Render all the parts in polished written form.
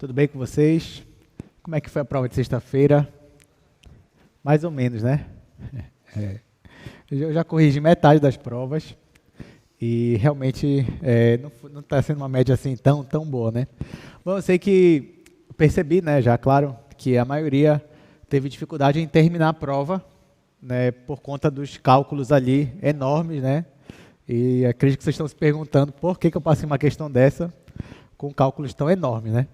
Tudo bem com vocês? Como é que foi a prova de sexta-feira? Mais ou menos, né? É. Eu já corrigi metade das provas e realmente não está sendo uma média assim tão boa, né? Bom, eu sei que percebi, né, já claro, que a maioria teve dificuldade em terminar a prova, né, por conta dos cálculos ali enormes, né? E acredito que vocês estão se perguntando por que eu passei uma questão dessa com cálculos tão enormes, né?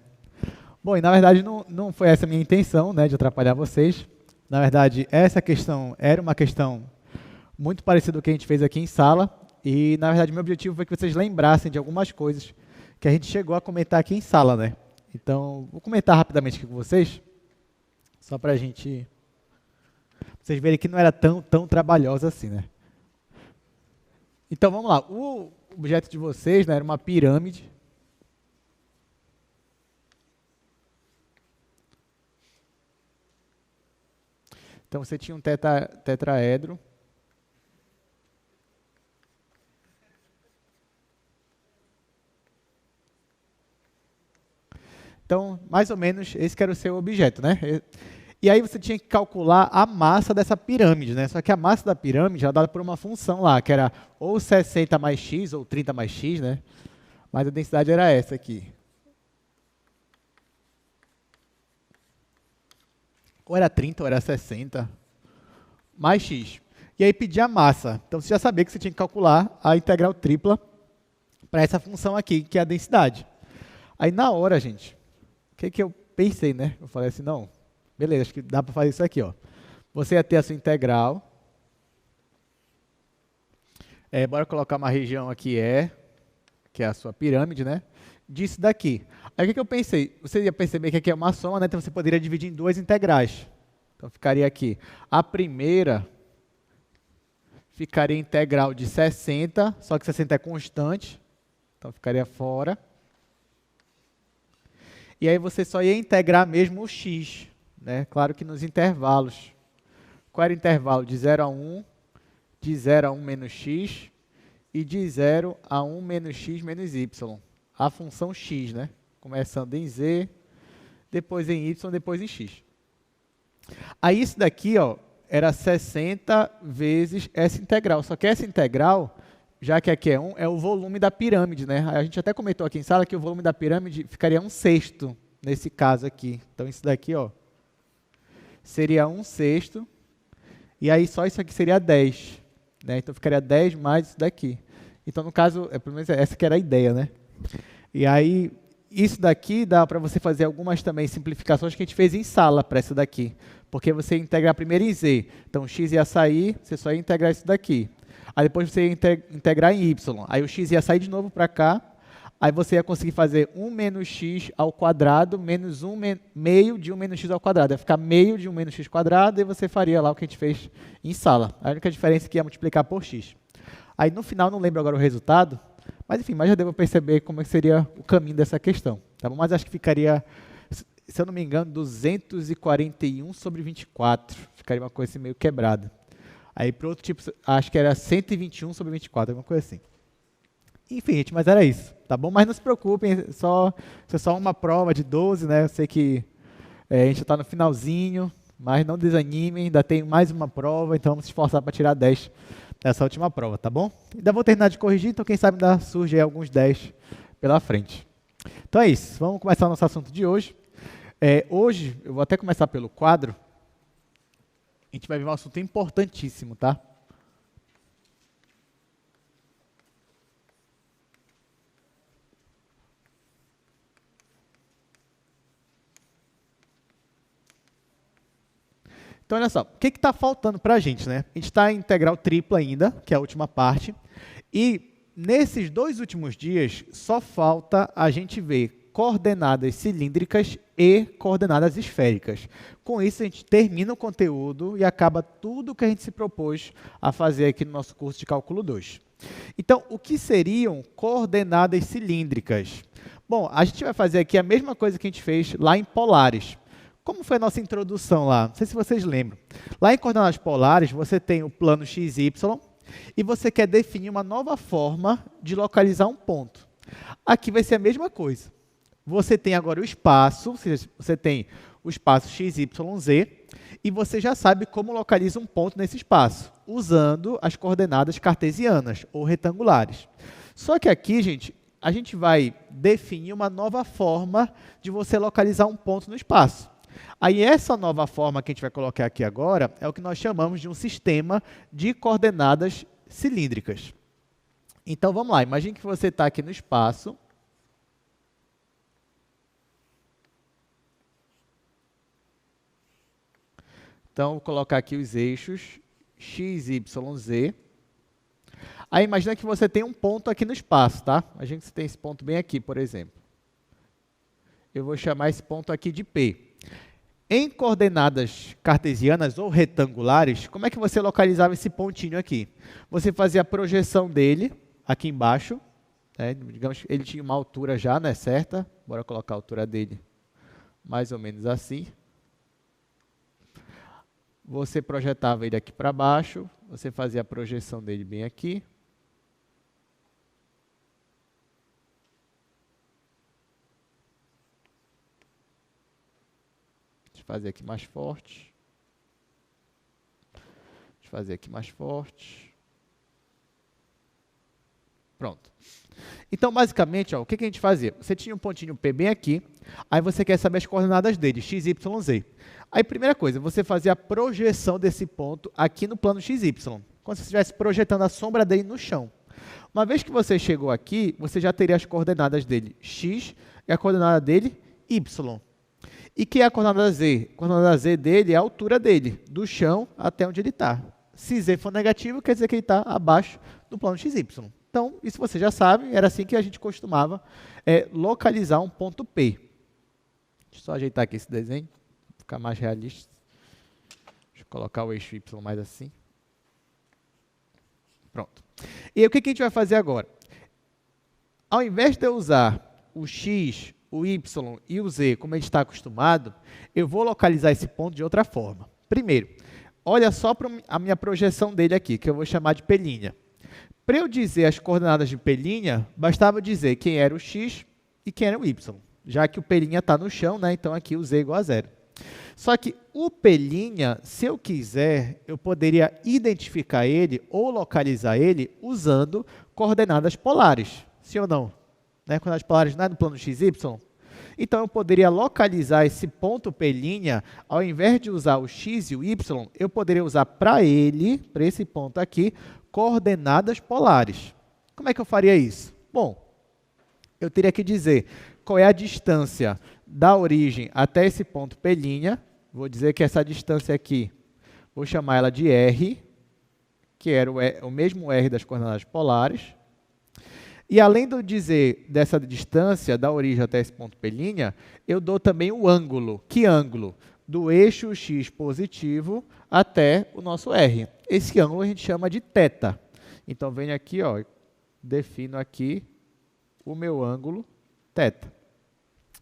Bom, e na verdade não foi essa a minha intenção, né, de atrapalhar vocês. Na verdade, essa questão era uma questão muito parecida com o que a gente fez aqui em sala. E, na verdade, meu objetivo foi que vocês lembrassem de algumas coisas que a gente chegou a comentar aqui em sala, né? Então, vou comentar rapidamente aqui com vocês, só para vocês verem que não era tão trabalhosa assim, né? Então, vamos lá. O objeto de vocês, né, era uma pirâmide. Então, você tinha um tetraedro. Então, mais ou menos, esse que era o seu objeto, né? E aí você tinha que calcular a massa dessa pirâmide, né? Só que a massa da pirâmide era dada por uma função lá, que era ou 60 mais x, ou 30 mais x, né? Mas a densidade era essa aqui. Ou era 30, ou era 60, mais x. E aí pedia a massa. Então, você já sabia que você tinha que calcular a integral tripla para essa função aqui, que é a densidade. Aí, na hora, gente, o que eu pensei, né? Eu falei assim, não, beleza, acho que dá para fazer isso aqui, ó. Você ia ter a sua integral. Bora colocar uma região aqui, que é a sua pirâmide, né? Disso daqui. Aí o que eu pensei? Você ia perceber que aqui é uma soma, né? Então você poderia dividir em duas integrais. Então ficaria aqui. A primeira ficaria integral de 60, só que 60 é constante. Então ficaria fora. E aí você só ia integrar mesmo o x, né? Claro que nos intervalos. Qual era o intervalo? De 0 a 1, de 0 a 1 menos x e de 0 a 1 menos x menos y. A função x, né? Começando em z, depois em y, depois em x. Aí isso daqui, ó, era 60 vezes essa integral. Só que essa integral, já que aqui é 1, é o volume da pirâmide, né? A gente até comentou aqui em sala que o volume da pirâmide ficaria 1/6 nesse caso aqui. Então isso daqui, ó, seria 1/6. E aí só isso aqui seria 10. Né? Então ficaria 10 mais isso daqui. Então no caso, pelo menos essa que era a ideia, né? E aí, isso daqui dá para você fazer algumas também simplificações que a gente fez em sala para essa daqui. Porque você ia integrar primeiro em z. Então, x ia sair, você só ia integrar isso daqui. Aí depois você ia integrar em y. Aí o x ia sair de novo para cá. Aí você ia conseguir fazer 1 menos x ao quadrado menos meio de 1 menos x ao quadrado. Ia ficar meio de 1 menos x quadrado e você faria lá o que a gente fez em sala. A única diferença é que ia multiplicar por x. Aí no final, não lembro agora o resultado. Mas enfim, já devo perceber como seria o caminho dessa questão. Tá bom? Mas acho que ficaria, se eu não me engano, 241/24. Ficaria uma coisa assim meio quebrada. Aí para outro tipo, acho que era 121/24, alguma coisa assim. Enfim, gente, mas era isso. Tá bom? Mas não se preocupem, é só uma prova de 12, né? Eu sei que a gente já está no finalzinho, mas não desanimem, ainda tem mais uma prova, então vamos se esforçar para tirar 10 nessa última prova, tá bom? Ainda vou terminar de corrigir, então quem sabe ainda surge aí alguns 10 pela frente. Então é isso, vamos começar o nosso assunto de hoje. Hoje, eu vou até começar pelo quadro. A gente vai ver um assunto importantíssimo, tá? Então, olha só, o que está faltando para a gente, né? A gente está em integral tripla ainda, que é a última parte, e nesses 2 últimos dias, só falta a gente ver coordenadas cilíndricas e coordenadas esféricas. Com isso, a gente termina o conteúdo e acaba tudo que a gente se propôs a fazer aqui no nosso curso de Cálculo 2. Então, o que seriam coordenadas cilíndricas? Bom, a gente vai fazer aqui a mesma coisa que a gente fez lá em polares. Como foi a nossa introdução lá? Não sei se vocês lembram. Lá em coordenadas polares, você tem o plano XY e você quer definir uma nova forma de localizar um ponto. Aqui vai ser a mesma coisa. você tem agora o espaço, ou seja, você tem o espaço x, y, z, e você já sabe como localiza um ponto nesse espaço, usando as coordenadas cartesianas ou retangulares. Só que aqui, gente, a gente vai definir uma nova forma de você localizar um ponto no espaço. Aí essa nova forma que a gente vai colocar aqui agora é o que nós chamamos de um sistema de coordenadas cilíndricas. Então vamos lá, imagine que você está aqui no espaço. Então, vou colocar aqui os eixos x, y, z. Aí, imagina que você tem um ponto aqui no espaço, tá? Imagina que você tem esse ponto bem aqui, por exemplo. Eu vou chamar esse ponto aqui de P. Em coordenadas cartesianas ou retangulares, como é que você localizava esse pontinho aqui? Você fazia a projeção dele aqui embaixo, né? Digamos que ele tinha uma altura já, né, certa. Bora colocar a altura dele mais ou menos assim. Você projetava ele aqui para baixo, você fazia a projeção dele bem aqui. Deixa eu fazer aqui mais forte. Deixa eu fazer aqui mais forte. Pronto. Então, basicamente, ó, o que a gente fazia? Você tinha um pontinho P bem aqui, aí você quer saber as coordenadas dele, x, y, z. Aí, primeira coisa, você fazia a projeção desse ponto aqui no plano XY, como se você estivesse projetando a sombra dele no chão. Uma vez que você chegou aqui, você já teria as coordenadas dele, x, e a coordenada dele, y. E que é a coordenada z? A coordenada z dele é a altura dele, do chão até onde ele está. Se z for negativo, quer dizer que ele está abaixo do plano XY. Então, isso você já sabe, era assim que a gente costumava localizar um ponto P. Deixa eu só ajeitar aqui esse desenho, para ficar mais realista. Deixa eu colocar o eixo Y mais assim. Pronto. E aí, o que a gente vai fazer agora? Ao invés de eu usar o X, o Y e o Z, como a gente está acostumado, eu vou localizar esse ponto de outra forma. Primeiro, olha só para a minha projeção dele aqui, que eu vou chamar de P'. Para eu dizer as coordenadas de P', bastava dizer quem era o X e quem era o Y. Já que o P' está no chão, né? Então aqui o Z é igual a 0. Só que o P', se eu quiser, eu poderia identificar ele ou localizar ele usando coordenadas polares. Sim ou não? Né? Coordenadas polares não é no plano XY? Então eu poderia localizar esse ponto P', ao invés de usar o X e o Y, eu poderia usar para ele, para esse ponto aqui, coordenadas polares. Como é que eu faria isso? Bom, eu teria que dizer qual é a distância da origem até esse ponto P'. Vou dizer que essa distância aqui, vou chamar ela de R, que era o mesmo R das coordenadas polares. E além de eu dizer dessa distância da origem até esse ponto P', eu dou também o ângulo. Que ângulo? Do eixo x positivo até o nosso R. Esse ângulo a gente chama de θ. Então, venho aqui, ó, defino aqui o meu ângulo θ.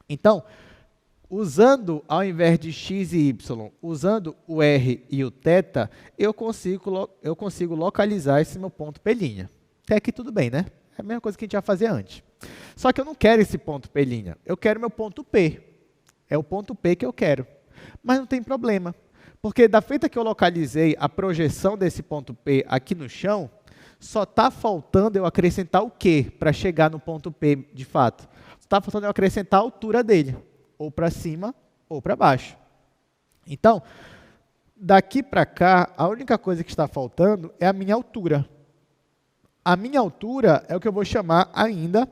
Então, usando, ao invés de x e y, usando o R e o θ, eu consigo localizar esse meu ponto P'. Até aqui tudo bem, né? É a mesma coisa que a gente ia fazer antes. Só que eu não quero esse ponto P', eu quero meu ponto P. É o ponto P que eu quero. Mas não tem problema, porque da feita que eu localizei a projeção desse ponto P aqui no chão, só está faltando eu acrescentar o quê para chegar no ponto P de fato? Está faltando eu acrescentar a altura dele, ou para cima ou para baixo. Então, daqui para cá, a única coisa que está faltando é a minha altura. A minha altura é o que eu vou chamar ainda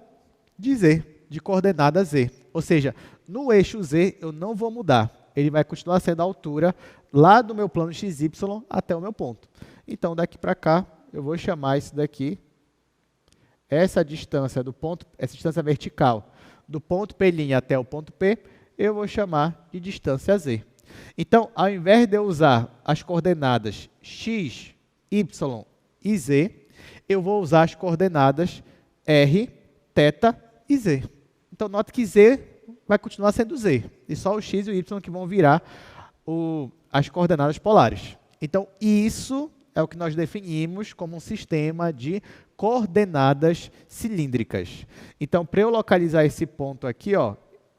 de Z, de coordenada Z. Ou seja, no eixo Z eu não vou mudar. Ele vai continuar sendo a altura lá do meu plano XY até o meu ponto. Então, daqui para cá, eu vou chamar isso daqui, essa distância do ponto, essa distância vertical do ponto P' até o ponto P, eu vou chamar de distância Z. Então, ao invés de eu usar as coordenadas x, y e z, eu vou usar as coordenadas r, θ e z. Então, note que z vai continuar sendo z, e só o x e o y que vão virar as coordenadas polares. Então, isso é o que nós definimos como um sistema de coordenadas cilíndricas. Então, para eu localizar esse ponto aqui, ó,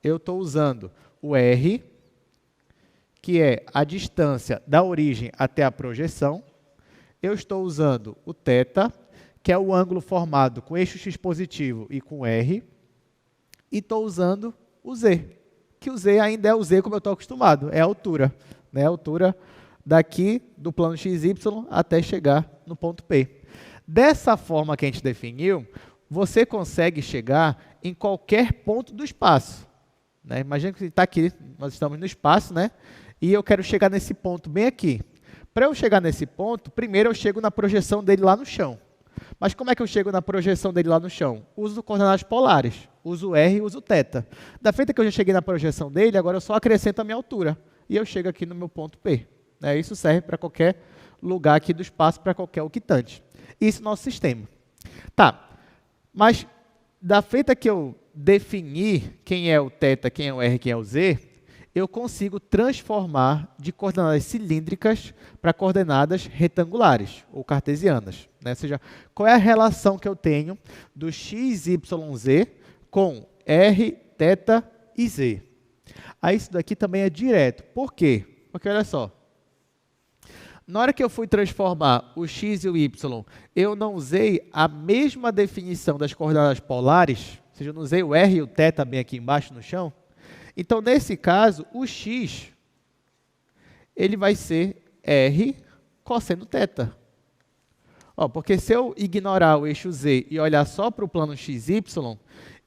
eu estou usando o R, que é a distância da origem até a projeção. Eu estou usando o θ, que é o ângulo formado com eixo x positivo e com R. E estou usando o Z, que o Z ainda é o Z como eu estou acostumado, é a altura. Né? A altura daqui do plano XY até chegar no ponto P. Dessa forma que a gente definiu, você consegue chegar em qualquer ponto do espaço. Né? Imagina que está aqui, nós estamos no espaço, né? E eu quero chegar nesse ponto bem aqui. Para eu chegar nesse ponto, primeiro eu chego na projeção dele lá no chão. Mas como é que eu chego na projeção dele lá no chão? Uso coordenadas polares, uso R e uso θ. Da feita que eu já cheguei na projeção dele, agora eu só acrescento a minha altura. E eu chego aqui no meu ponto P. Né? Isso serve para qualquer lugar aqui do espaço, para qualquer octante. Isso é o nosso sistema. Tá, mas da feita que eu definir quem é o θ, quem é o R, quem é o Z, eu consigo transformar de coordenadas cilíndricas para coordenadas retangulares ou cartesianas. Né? Ou seja, qual é a relação que eu tenho do x, y, z com R, θ e z? Aí isso daqui também é direto. Por quê? Porque olha só, na hora que eu fui transformar o x e o y, eu não usei a mesma definição das coordenadas polares, ou seja, eu não usei o R e o θ bem aqui embaixo no chão. Então, nesse caso, o x ele vai ser R cosseno θ. Ó, porque se eu ignorar o eixo z e olhar só para o plano xy,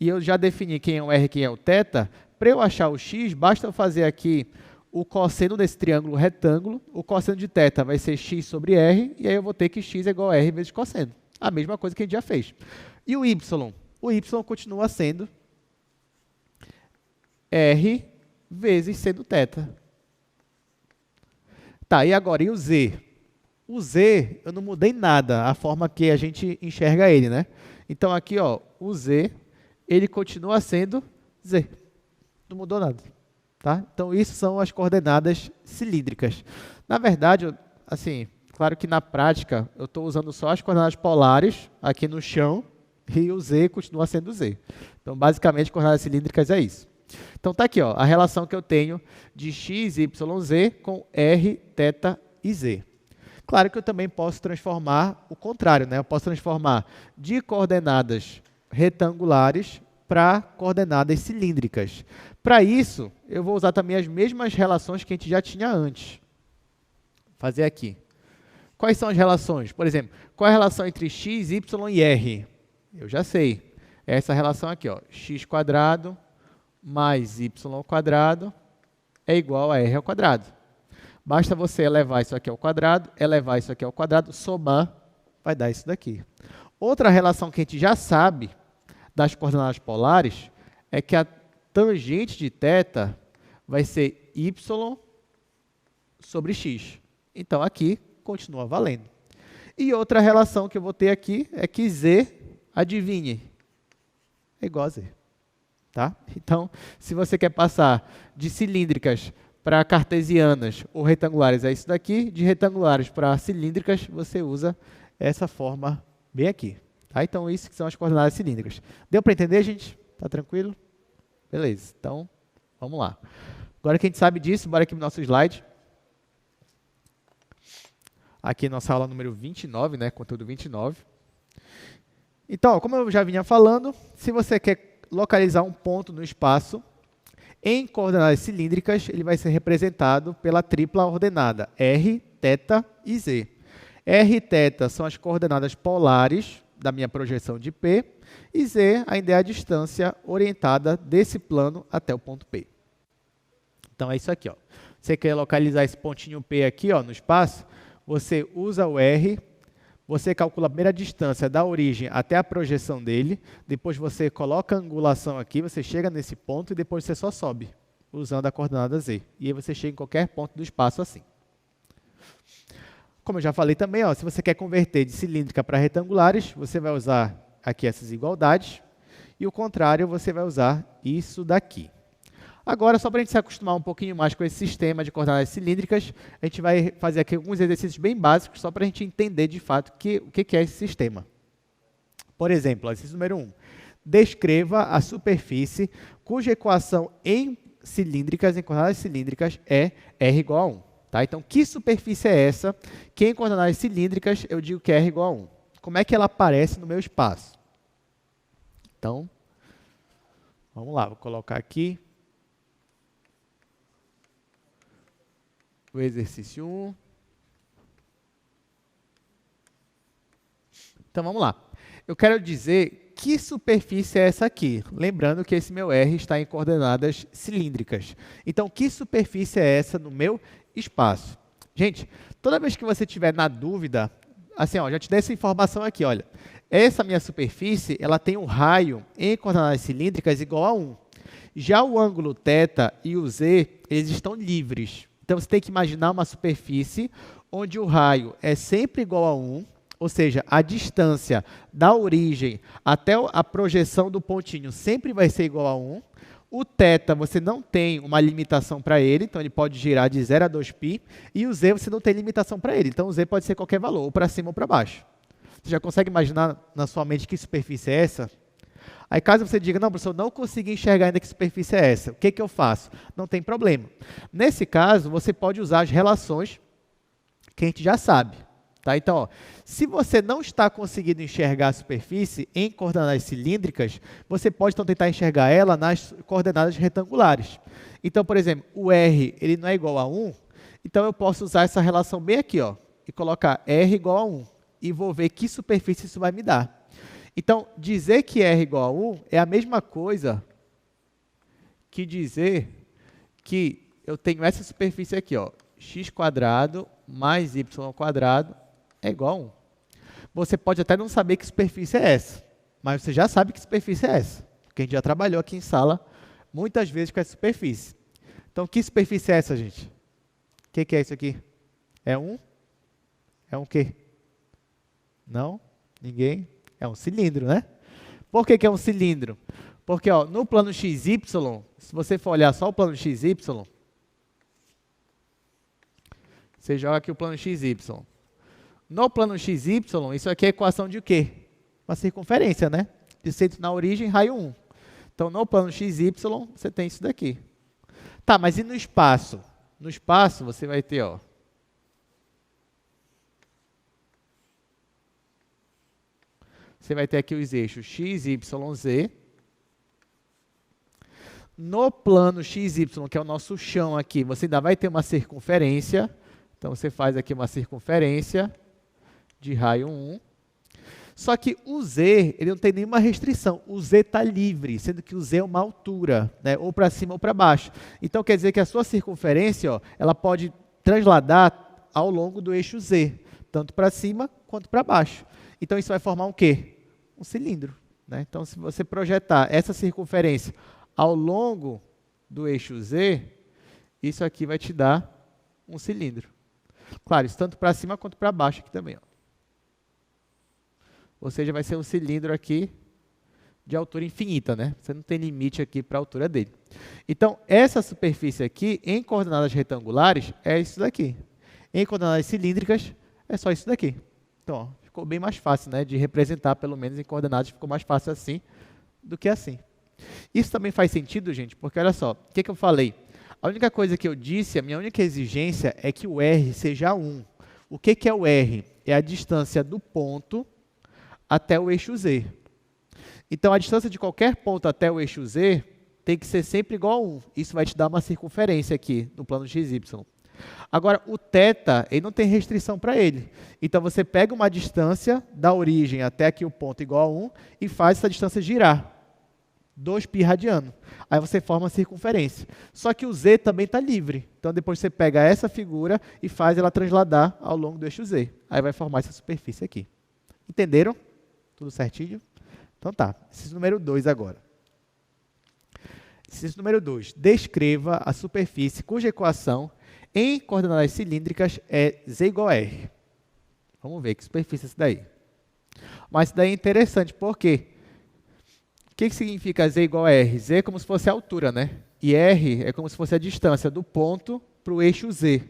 e eu já defini quem é o R e quem é o θ, para eu achar o x, basta eu fazer aqui o cosseno desse triângulo retângulo, o cosseno de θ vai ser x sobre R, e aí eu vou ter que x é igual a R vezes cosseno. A mesma coisa que a gente já fez. E o y? O y continua sendo R vezes seno θ. Tá, e agora, e o z? O z, eu não mudei nada, a forma que a gente enxerga ele, né? Então, aqui, ó, o z, ele continua sendo z. Não mudou nada. Tá? Então, isso são as coordenadas cilíndricas. Na verdade, assim, claro que na prática, eu estou usando só as coordenadas polares aqui no chão e o z continua sendo z. Então, basicamente, coordenadas cilíndricas é isso. Então, está aqui ó, a relação que eu tenho de x, y, z com r, θ e z. Claro que eu também posso transformar o contrário, né? Eu posso transformar de coordenadas retangulares para coordenadas cilíndricas. Para isso, eu vou usar também as mesmas relações que a gente já tinha antes. Vou fazer aqui. Quais são as relações? Por exemplo, qual é a relação entre x, y e r? Eu já sei. É essa relação aqui, ó, x² mais y² é igual a r². Basta você elevar isso aqui ao quadrado, elevar isso aqui ao quadrado, somar, vai dar isso daqui. Outra relação que a gente já sabe das coordenadas polares é que a tangente de θ vai ser y sobre x. Então, aqui continua valendo. E outra relação que eu vou ter aqui é que z, adivinhe, é igual a z. Tá? Então, se você quer passar de cilíndricas para cartesianas ou retangulares, é isso daqui. De retangulares para cilíndricas, você usa essa forma bem aqui. Tá? Então, isso que são as coordenadas cilíndricas. Deu para entender, gente? Tá tranquilo? Beleza. Então, vamos lá. Agora que a gente sabe disso, bora aqui no nosso slide. Aqui nossa aula número 29, né? Conteúdo 29. Então, como eu já vinha falando, se você quer localizar um ponto no espaço, em coordenadas cilíndricas, ele vai ser representado pela tripla ordenada R, θ e z. R e θ são as coordenadas polares da minha projeção de P, e z ainda é a distância orientada desse plano até o ponto P. Então, é isso aqui. Ó. Você quer localizar esse pontinho P aqui ó, no espaço, você usa o R, você calcula a primeira distância da origem até a projeção dele, depois você coloca a angulação aqui, você chega nesse ponto e depois você só sobe, usando a coordenada z. E aí você chega em qualquer ponto do espaço assim. Como eu já falei também, ó, se você quer converter de cilíndrica para retangulares, você vai usar aqui essas igualdades, e o contrário, você vai usar isso daqui. Agora, só para a gente se acostumar um pouquinho mais com esse sistema de coordenadas cilíndricas, a gente vai fazer aqui alguns exercícios bem básicos, só para a gente entender de fato o que é esse sistema. Por exemplo, exercício número 1. Descreva a superfície cuja equação em coordenadas cilíndricas é R igual a 1. Tá? Então, que superfície é essa que em coordenadas cilíndricas eu digo que é R igual a 1? Como é que ela aparece no meu espaço? Então, vamos lá, vou colocar aqui o exercício 1. Então, vamos lá. Eu quero dizer que superfície é essa aqui. Lembrando que esse meu R está em coordenadas cilíndricas. Então, que superfície é essa no meu espaço? Gente, toda vez que você estiver na dúvida, assim, ó, já te dei essa informação aqui, olha. Essa minha superfície, ela tem um raio em coordenadas cilíndricas igual a 1. Já o ângulo θ e o z, eles estão livres. Então, você tem que imaginar uma superfície onde o raio é sempre igual a 1, ou seja, a distância da origem até a projeção do pontinho sempre vai ser igual a 1. O θ, você não tem uma limitação para ele, então ele pode girar de 0 a 2π. E o z, você não tem limitação para ele, então o z pode ser qualquer valor, ou para cima ou para baixo. Você já consegue imaginar na sua mente que superfície é essa? Aí caso você diga, não, professor, não consegui enxergar ainda que superfície é essa, o que que eu faço? Não tem problema. Nesse caso, você pode usar as relações que a gente já sabe. Tá? Então, ó, se você não está conseguindo enxergar a superfície em coordenadas cilíndricas, você pode então tentar enxergar ela nas coordenadas retangulares. Então, por exemplo, o R ele não é igual a 1, então eu posso usar essa relação bem aqui, ó, e colocar R igual a 1, e vou ver que superfície isso vai me dar. Então, dizer que R igual a 1 é a mesma coisa que dizer que eu tenho essa superfície aqui, ó, x² mais y² é igual a 1. Você pode até não saber que superfície é essa, mas você já sabe que superfície é essa, porque a gente já trabalhou aqui em sala muitas vezes com essa superfície. Então, que superfície é essa, gente? O que é isso aqui? É um? É um quê? Não? Ninguém? É um cilindro, né? Por que é um cilindro? Porque ó, no plano XY, se você for olhar só o plano XY, você joga aqui o plano XY. No plano XY, isso aqui é equação de quê? Uma circunferência, né? De centro na origem, raio 1. Então, no plano XY, você tem isso daqui. Tá, mas e no espaço? No espaço, você vai ter, ó, você vai ter aqui os eixos x, y, z. No plano XY, que é o nosso chão aqui, você ainda vai ter uma circunferência. Então, você faz aqui uma circunferência de raio 1. Só que o z, ele não tem nenhuma restrição. O z está livre, sendo que o z é uma altura, né? Ou para cima ou para baixo. Então, quer dizer que a sua circunferência, ó, ela pode transladar ao longo do eixo z, tanto para cima quanto para baixo. Então, isso vai formar um quê? Um cilindro, né? Então, se você projetar essa circunferência ao longo do eixo z, isso aqui vai te dar um cilindro. Claro, isso tanto para cima quanto para baixo aqui também, ó. Ou seja, vai ser um cilindro aqui de altura infinita, né? Você não tem limite aqui para a altura dele. Então, essa superfície aqui, em coordenadas retangulares, é isso daqui. Em coordenadas cilíndricas, é só isso daqui. Então, ó, ficou bem mais fácil, né, de representar, pelo menos em coordenadas, ficou mais fácil assim do que assim. Isso também faz sentido, gente, porque olha só, o que eu falei? A única coisa que eu disse, a minha única exigência é que o R seja 1. O que é o R? É a distância do ponto até o eixo Z. Então, a distância de qualquer ponto até o eixo Z tem que ser sempre igual a 1. Isso vai te dar uma circunferência aqui no plano XY. Agora, o θ, ele não tem restrição para ele. Então, você pega uma distância da origem até aqui o ponto igual a 1 e faz essa distância girar. 2π radiano. Aí você forma a circunferência. Só que o Z também está livre. Então, depois você pega essa figura e faz ela transladar ao longo do eixo Z. Aí vai formar essa superfície aqui. Entenderam? Tudo certinho? Então tá. Exercício número 2 agora. Exercício número 2. Descreva a superfície cuja equação em coordenadas cilíndricas é Z igual a R. Vamos ver que superfície é essa daí. Mas isso daí é interessante, por quê? O que significa Z igual a R? Z é como se fosse a altura, né? E R é como se fosse a distância do ponto para o eixo Z.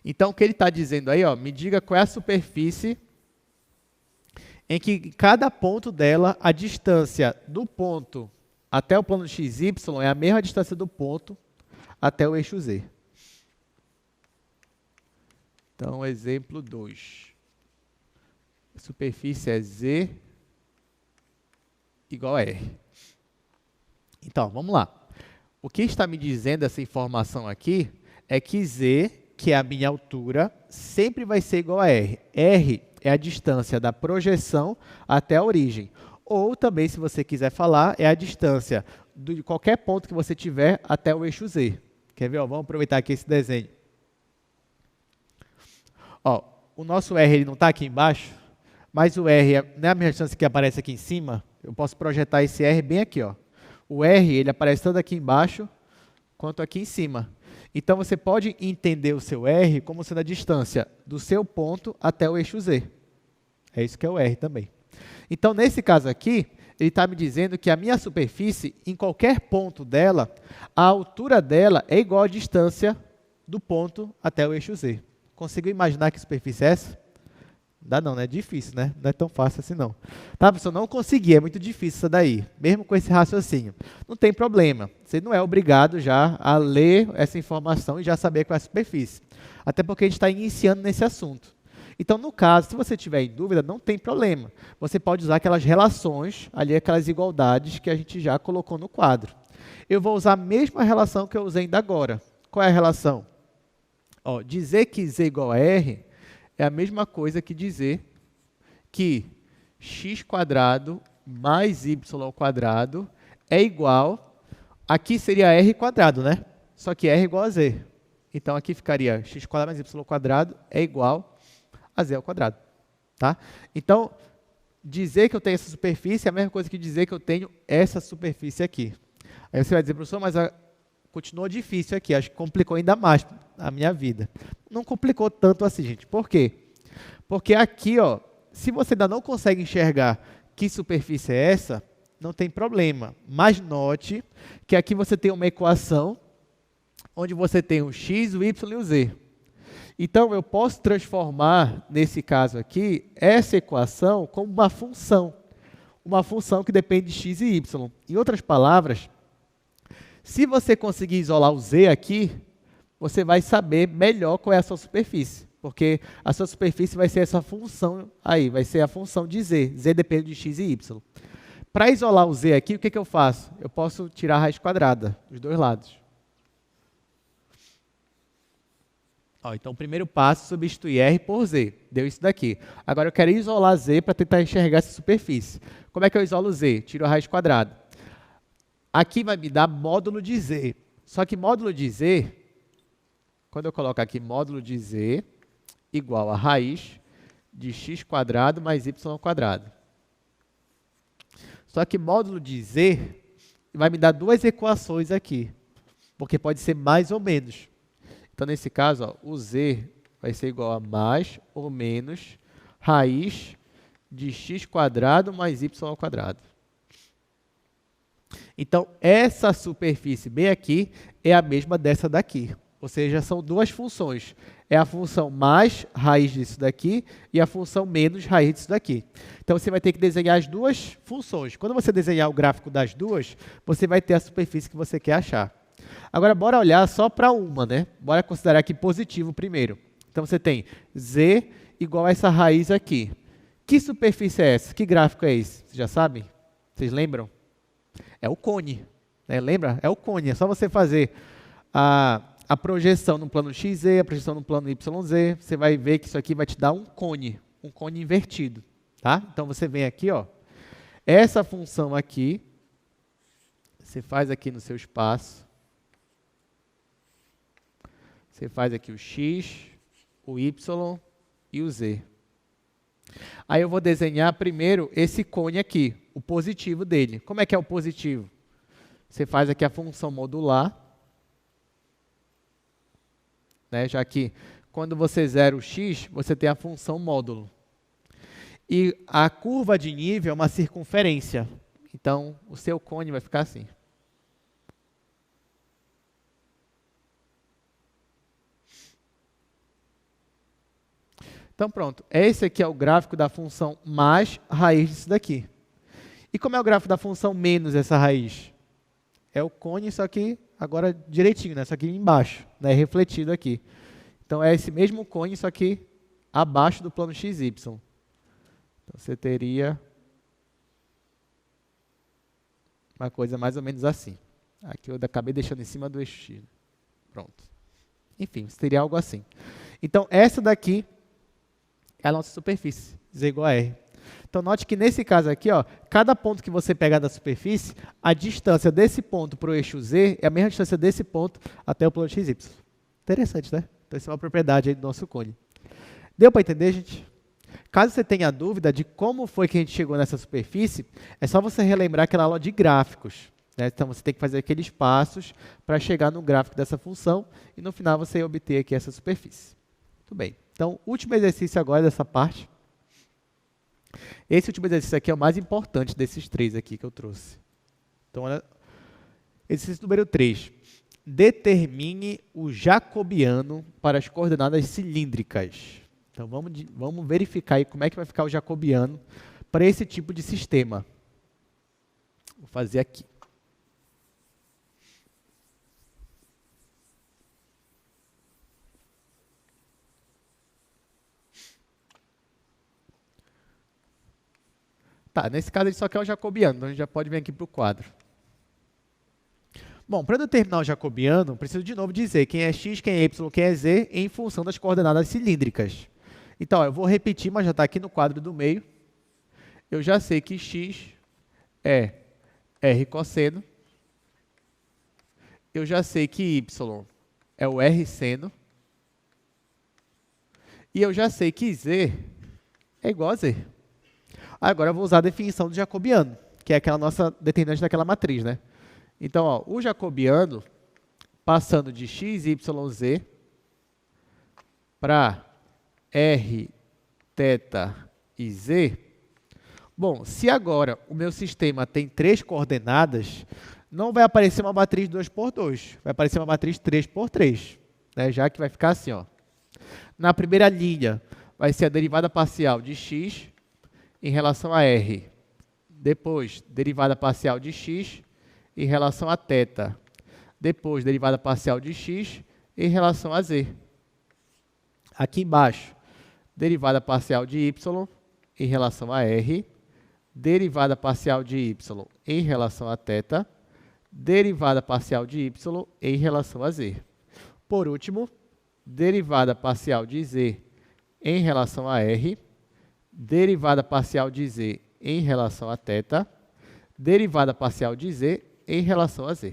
Então, o que ele está dizendo aí, ó, me diga qual é a superfície em que cada ponto dela, a distância do ponto até o plano XY é a mesma distância do ponto até o eixo Z. Então, exemplo 2. A superfície é Z igual a R. Então, vamos lá. O que está me dizendo essa informação aqui é que Z, que é a minha altura, sempre vai ser igual a R. R é a distância da projeção até a origem. Ou também, se você quiser falar, é a distância de qualquer ponto que você tiver até o eixo Z. Quer ver? Ó, vamos aproveitar aqui esse desenho. Ó, o nosso R ele não está aqui embaixo, mas o R não é a mesma distância que aparece aqui em cima. Eu posso projetar esse R bem aqui. Ó. O R ele aparece tanto aqui embaixo quanto aqui em cima. Então, você pode entender o seu R como sendo a distância do seu ponto até o eixo Z. É isso que é o R também. Então, nesse caso aqui, ele está me dizendo que a minha superfície, em qualquer ponto dela, a altura dela é igual à distância do ponto até o eixo Z. Conseguiu imaginar que superfície é essa? Dá não, né? É difícil, né? Não é tão fácil assim, não. Tá, pessoal? Não consegui, é muito difícil isso daí, mesmo com esse raciocínio. Não tem problema. Você não é obrigado já a ler essa informação e já saber qual é a superfície. Até porque a gente está iniciando nesse assunto. Então, no caso, se você tiver em dúvida, não tem problema. Você pode usar aquelas relações, ali aquelas igualdades que a gente já colocou no quadro. Eu vou usar a mesma relação que eu usei ainda agora. Qual é a relação? Ó, dizer que Z igual a R é a mesma coisa que dizer que x² mais y² é igual, aqui seria r², né? Só que r igual a z. Então, aqui ficaria x² mais y² é igual a z². Tá? Então, dizer que eu tenho essa superfície é a mesma coisa que dizer que eu tenho essa superfície aqui. Aí você vai dizer, professor, mas continuou difícil aqui, acho que complicou ainda mais a minha vida. Não complicou tanto assim, gente. Por quê? Porque aqui, ó, se você ainda não consegue enxergar que superfície é essa, não tem problema. Mas note que aqui você tem uma equação onde você tem o x, o y e o z. Então, eu posso transformar, nesse caso aqui, essa equação como uma função. Uma função que depende de x e y. Em outras palavras, se você conseguir isolar o z aqui, você vai saber melhor qual é a sua superfície. Porque a sua superfície vai ser essa função aí, vai ser a função de z. Z depende de x e y. Para isolar o z aqui, o que eu faço? Eu posso tirar a raiz quadrada dos dois lados. Ó, então, o primeiro passo, substituir r por z. Deu isso daqui. Agora, eu quero isolar z para tentar enxergar essa superfície. Como é que eu isolo z? Tiro a raiz quadrada. Aqui vai me dar módulo de z. Só que módulo de z, quando eu coloco aqui módulo de z, igual a raiz de x² mais y². Só que módulo de z vai me dar duas equações aqui, porque pode ser mais ou menos. Então, nesse caso, ó, o z vai ser igual a mais ou menos raiz de x² mais y². Então, essa superfície bem aqui é a mesma dessa daqui. Ou seja, são duas funções. É a função mais raiz disso daqui e a função menos raiz disso daqui. Então, você vai ter que desenhar as duas funções. Quando você desenhar o gráfico das duas, você vai ter a superfície que você quer achar. Agora, bora olhar só para uma, né? Bora considerar aqui positivo primeiro. Então, você tem z igual a essa raiz aqui. Que superfície é essa? Que gráfico é esse? Vocês já sabem? Vocês lembram? É o cone. Né? Lembra? É o cone. É só você fazer a projeção no plano XZ, a projeção no plano YZ. Você vai ver que isso aqui vai te dar um cone invertido. Tá? Então, você vem aqui, ó. Essa função aqui, você faz aqui no seu espaço. Você faz aqui o x, o y e o z. Aí eu vou desenhar primeiro esse cone aqui, o positivo dele. Como é que é o positivo? Você faz aqui a função modular, né? Já que quando você zera o x, você tem a função módulo. E a curva de nível é uma circunferência. Então, o seu cone vai ficar assim. Então, pronto. Esse aqui é o gráfico da função mais raiz disso daqui. E como é o gráfico da função menos essa raiz? é o cone, só que agora direitinho, né? Só que embaixo, né? Refletido aqui. Então, é esse mesmo cone, só que abaixo do plano XY. Então, você teria uma coisa mais ou menos assim. Aqui eu acabei deixando em cima do eixo X. Pronto. Enfim, seria algo assim. Então, essa daqui é a nossa superfície, z igual a r. Então, note que nesse caso aqui, ó, cada ponto que você pegar da superfície, a distância desse ponto para o eixo z é a mesma distância desse ponto até o plano XY. Interessante, né? Então, essa é uma propriedade aí do nosso cone. Deu para entender, gente? Caso você tenha dúvida de como foi que a gente chegou nessa superfície, é só você relembrar aquela aula de gráficos. Né? Então, você tem que fazer aqueles passos para chegar no gráfico dessa função e, no final, você obter aqui essa superfície. Muito bem. Então, último exercício agora dessa parte. Esse último exercício aqui é o mais importante desses três aqui que eu trouxe. Então, olha, exercício número 3. Determine o jacobiano para as coordenadas cilíndricas. Então, vamos verificar aí como é que vai ficar o jacobiano para esse tipo de sistema. Vou fazer aqui. Tá, nesse caso ele só quer o jacobiano, então a gente já pode vir aqui para o quadro. Bom, para determinar o jacobiano, preciso de novo dizer quem é x, quem é y, quem é z, em função das coordenadas cilíndricas. Então, ó, eu vou repetir, mas já está aqui no quadro do meio. Eu já sei que x é r cosseno. Eu já sei que y é o r seno. E eu já sei que z é igual a z. Agora eu vou usar a definição do jacobiano, que é aquela nossa determinante daquela matriz, né? Então, ó, o jacobiano, passando de x, y, z para r, θ e z. Bom, se agora o meu sistema tem 3 coordenadas, não vai aparecer uma matriz 2 por 2, vai aparecer uma matriz 3 por 3, né? Já que vai ficar assim, ó. Na primeira linha, vai ser a derivada parcial de x em relação a r. Depois, derivada parcial de x em relação a θ. Depois, derivada parcial de x em relação a z. Aqui embaixo, derivada parcial de y em relação a r. Derivada parcial de y em relação a θ. Derivada parcial de y em relação a z. Por último, derivada parcial de z em relação a r. Derivada parcial de z em relação a θ, derivada parcial de z em relação a z.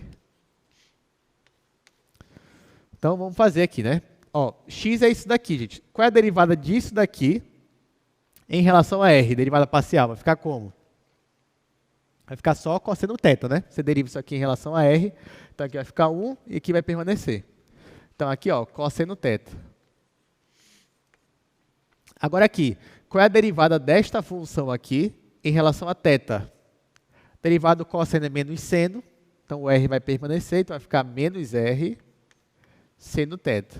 Então, vamos fazer aqui, né? Ó, x é isso daqui, gente. Qual é a derivada disso daqui em relação a r? Derivada parcial, vai ficar como? Vai ficar só cosseno θ, né? Você deriva isso aqui em relação a r, então aqui vai ficar 1 e aqui vai permanecer. Então, aqui, ó, cosseno θ. Agora aqui, qual é a derivada desta função aqui em relação a θ? Derivada do cosseno é menos seno, então o r vai permanecer, então vai ficar menos r seno θ.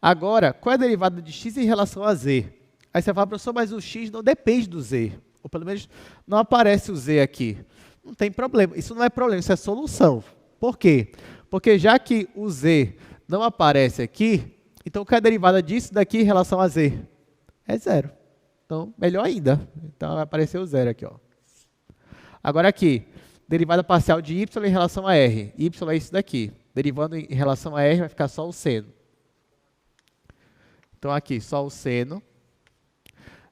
Agora, qual é a derivada de x em relação a z? Aí você fala, professor, mas o x não depende do z, ou pelo menos não aparece o z aqui. Não tem problema, isso não é problema, isso é solução. Por quê? Porque já que o z não aparece aqui, então, qual é a derivada disso daqui em relação a z? É zero. Então, melhor ainda. Então, vai aparecer o zero aqui, ó. Agora aqui, derivada parcial de y em relação a r. Y é isso daqui. Derivando em relação a r, vai ficar só o seno. Então, aqui, só o seno.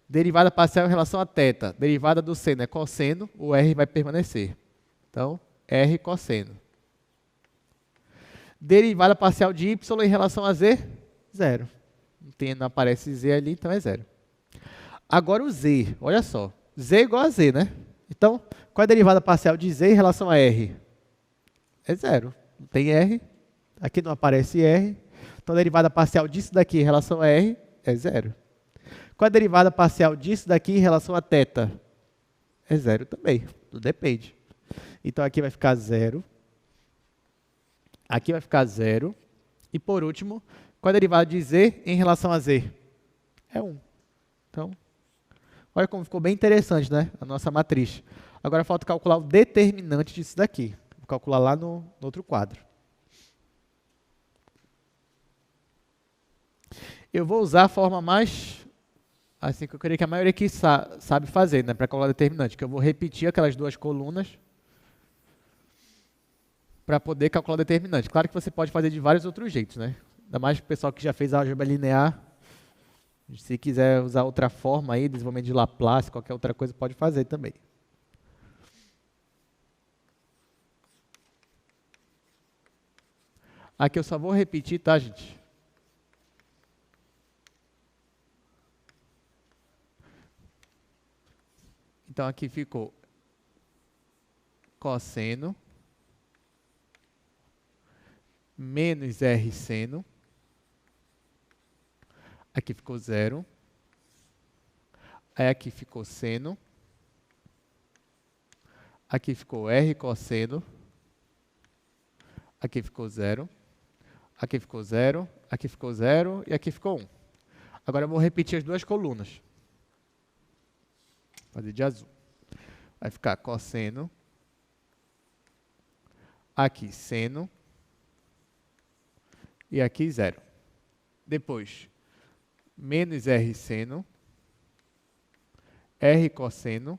Derivada parcial em relação a θ. Derivada do seno é cosseno, o r vai permanecer. Então, r cosseno. Derivada parcial de y em relação a z? Zero. Não aparece z ali, então é zero. Agora o z, olha só. Z é igual a z, né? Então, qual é a derivada parcial de z em relação a r? É zero. Não tem r. Aqui não aparece r. Então, a derivada parcial disso daqui em relação a r é zero. Qual é a derivada parcial disso daqui em relação a θ? É zero também. Não depende. Então, aqui vai ficar zero. Aqui vai ficar zero. E, por último, qual é a derivada de z em relação a z? É 1. Então, olha como ficou bem interessante, né? A nossa matriz. Agora falta calcular o determinante disso daqui. Vou calcular lá no outro quadro. Eu vou usar a forma mais, assim, que eu queria que a maioria aqui sabe fazer, né, para calcular o determinante, que eu vou repetir aquelas duas colunas para poder calcular o determinante. Claro que você pode fazer de vários outros jeitos, né? Ainda mais o pessoal que já fez a álgebra linear. Se quiser usar outra forma aí, desenvolvimento de Laplace, qualquer outra coisa, pode fazer também. Aqui eu só vou repetir, tá, gente? Então aqui ficou cosseno menos R seno. Aqui ficou zero. Aí aqui ficou seno. Aqui ficou R cosseno. Aqui ficou zero. Aqui ficou zero. Aqui ficou zero. E aqui ficou 1. Agora eu vou repetir as duas colunas. Vou fazer de azul. Vai ficar cosseno. Aqui seno. E aqui zero. Depois, menos R seno. R cosseno.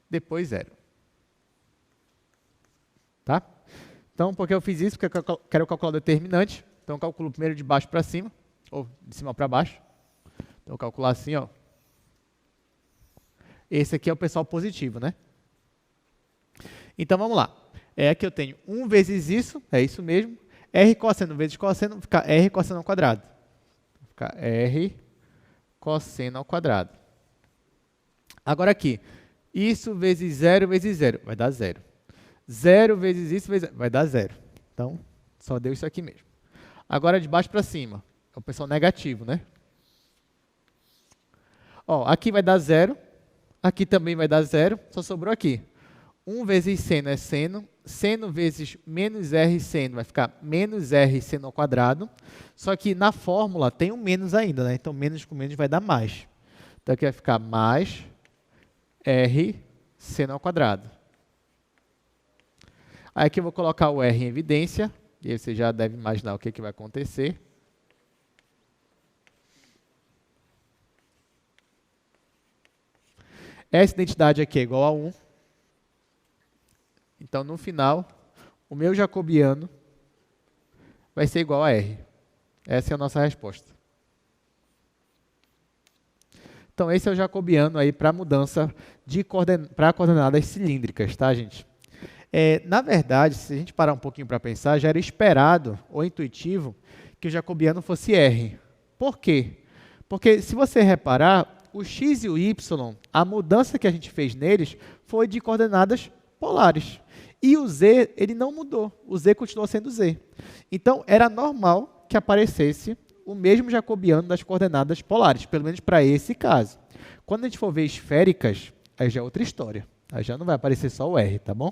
Depois zero. Tá? Então, porque eu fiz isso? Porque eu quero calcular o determinante. Então, eu calculo primeiro de baixo para cima. Ou de cima para baixo. Então, eu vou calcular assim, ó. Esse aqui é o pessoal positivo, né? Então, vamos lá. Aqui eu tenho 1 vezes isso, é isso mesmo. R cosseno vezes cosseno, vai ficar R cosseno ao quadrado. Vai ficar R cosseno ao quadrado. Agora aqui, isso vezes 0 vezes 0, vai dar 0. 0 vezes isso vezes 0, vai dar 0. Então, só deu isso aqui mesmo. Agora, de baixo para cima, é o pessoal negativo, né? Ó, aqui vai dar 0, aqui também vai dar 0, só sobrou aqui. 1 vezes seno é seno, seno vezes menos R seno vai ficar menos R seno ao quadrado, só que na fórmula tem um menos ainda, né? Então, menos com menos vai dar mais. Então, aqui vai ficar mais R seno ao quadrado. Aí aqui eu vou colocar o R em evidência, e aí você já deve imaginar o que vai acontecer. Essa identidade aqui é igual a 1. Então, no final, o meu jacobiano vai ser igual a R. Essa é a nossa resposta. Então, esse é o jacobiano aí para mudança para coordenadas cilíndricas, tá, gente? Na verdade, se a gente parar um pouquinho para pensar, já era esperado ou intuitivo que o jacobiano fosse R. Por quê? Porque, se você reparar, o x e o y, a mudança que a gente fez neles foi de coordenadas polares. E o z, ele não mudou. O z continuou sendo z. Então, era normal que aparecesse o mesmo jacobiano das coordenadas polares, pelo menos para esse caso. Quando a gente for ver esféricas, aí já é outra história. Aí já não vai aparecer só o R, tá bom?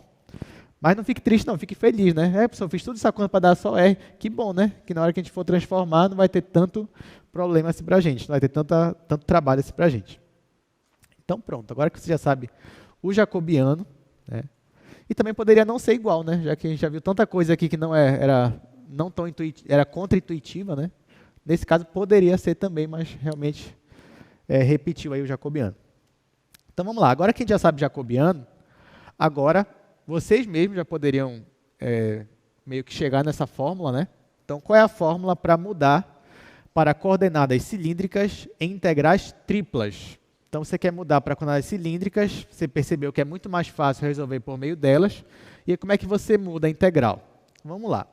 Mas não fique triste não, fique feliz, né? Pessoal, eu fiz tudo essa conta para dar só R. Que bom, né? Que na hora que a gente for transformar, não vai ter tanto problema assim para a gente, não vai ter tanto trabalho assim para a gente. Então, pronto. Agora que você já sabe o jacobiano, né? E também poderia não ser igual, né? Já que a gente já viu tanta coisa aqui que não era não tão era contra-intuitiva, né? Nesse caso, poderia ser também, mas realmente repetiu aí o jacobiano. Então, vamos lá. Agora que a gente já sabe jacobiano, agora vocês mesmos já poderiam meio que chegar nessa fórmula, né? Então, qual é a fórmula para mudar para coordenadas cilíndricas em integrais triplas? Então, você quer mudar para coordenadas cilíndricas, você percebeu que é muito mais fácil resolver por meio delas. E como é que você muda a integral? Vamos lá.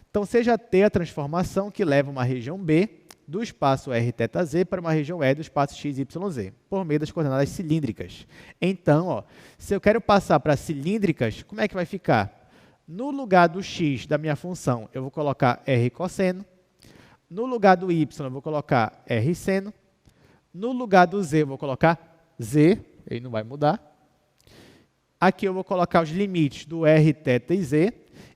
Então, você já tem a transformação que leva uma região B do espaço R θ z para uma região E do espaço x, y, z, por meio das coordenadas cilíndricas. Então, ó, se eu quero passar para cilíndricas, como é que vai ficar? No lugar do x da minha função, eu vou colocar R cosseno. No lugar do y, eu vou colocar R seno. No lugar do z, eu vou colocar z, ele não vai mudar. Aqui eu vou colocar os limites do R, θ e z.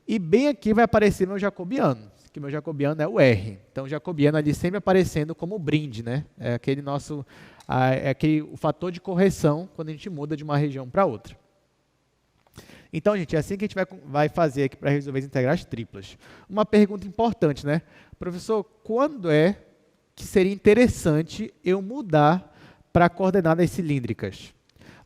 E bem aqui vai aparecer meu jacobiano, que meu jacobiano é o R. Então, o jacobiano ali sempre aparecendo como brinde, né? É o fator de correção quando a gente muda de uma região para outra. Então, gente, é assim que a gente vai fazer aqui para resolver as integrais triplas. Uma pergunta importante, né? Professor, quando é que seria interessante eu mudar para coordenadas cilíndricas?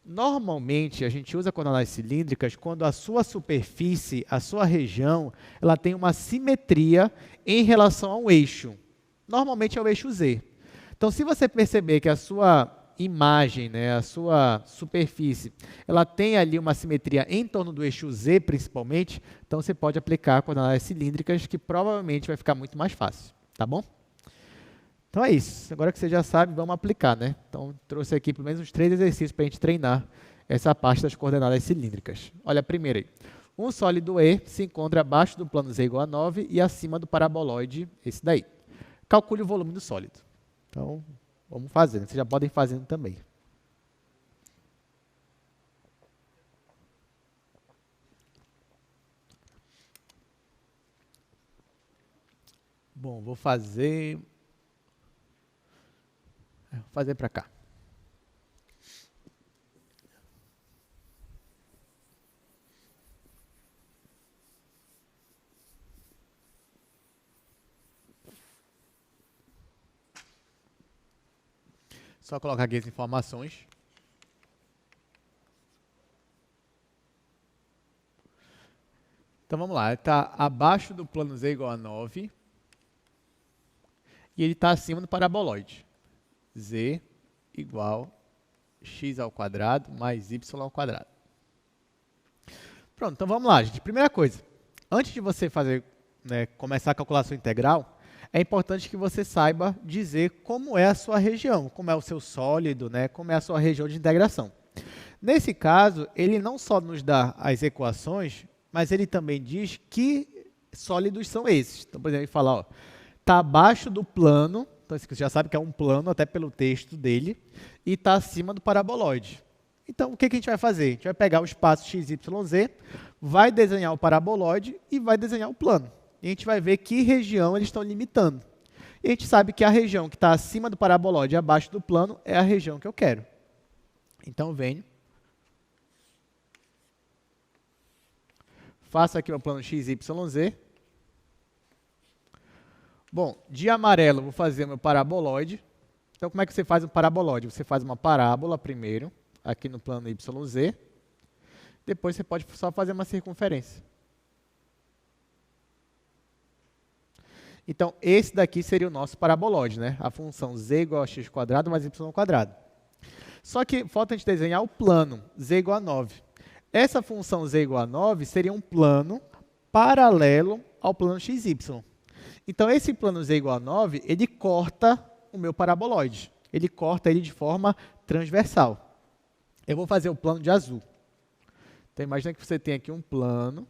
Normalmente, a gente usa coordenadas cilíndricas quando a sua superfície, a sua região, ela tem uma simetria em relação ao eixo. Normalmente é o eixo Z. Então, se você perceber que a sua imagem, né, a sua superfície, ela tem ali uma simetria em torno do eixo Z, principalmente, então você pode aplicar coordenadas cilíndricas, que provavelmente vai ficar muito mais fácil, tá bom? Então é isso. Agora que você já sabe, vamos aplicar, né? Então, trouxe aqui pelo menos uns 3 exercícios para a gente treinar essa parte das coordenadas cilíndricas. Olha a primeira aí. Um sólido E se encontra abaixo do plano Z igual a 9 e acima do paraboloide, esse daí. Calcule o volume do sólido. Então, vamos fazendo. Vocês já podem ir fazendo também. Bom, vou fazer para cá. Só colocar aqui as informações. Então vamos lá, ele está abaixo do plano Z igual a 9 e ele está acima do paraboloide. Z igual x ao quadrado mais y ao quadrado. Pronto, então vamos lá, gente. Primeira coisa, antes de você fazer, começar a calculação integral, é importante que você saiba dizer como é a sua região, como é o seu sólido, como é a sua região de integração. Nesse caso, ele não só nos dá as equações, mas ele também diz que sólidos são esses. Então, por exemplo, ele fala, está abaixo do plano, então você já sabe que é um plano, até pelo texto dele, e está acima do paraboloide. Então, o que a gente vai fazer? A gente vai pegar o espaço x, y, z, vai desenhar o paraboloide e vai desenhar o plano. E a gente vai ver que região eles estão limitando. E a gente sabe que a região que está acima do paraboloide e abaixo do plano é a região que eu quero. Então, venho. Faço aqui o plano x, y, z. Bom, de amarelo, vou fazer o meu paraboloide. Então, como é que você faz um paraboloide? Você faz uma parábola primeiro, aqui no plano y, z. Depois, você pode só fazer uma circunferência. Então, esse daqui seria o nosso paraboloide, né? A função z igual a x² mais y². Só que falta a gente desenhar o plano, z igual a 9. Essa função z igual a 9 seria um plano paralelo ao plano xy. Então, esse plano z igual a 9, ele corta o meu paraboloide. Ele corta ele de forma transversal. Eu vou fazer o plano de azul. Então, imagina que você tem aqui um plano.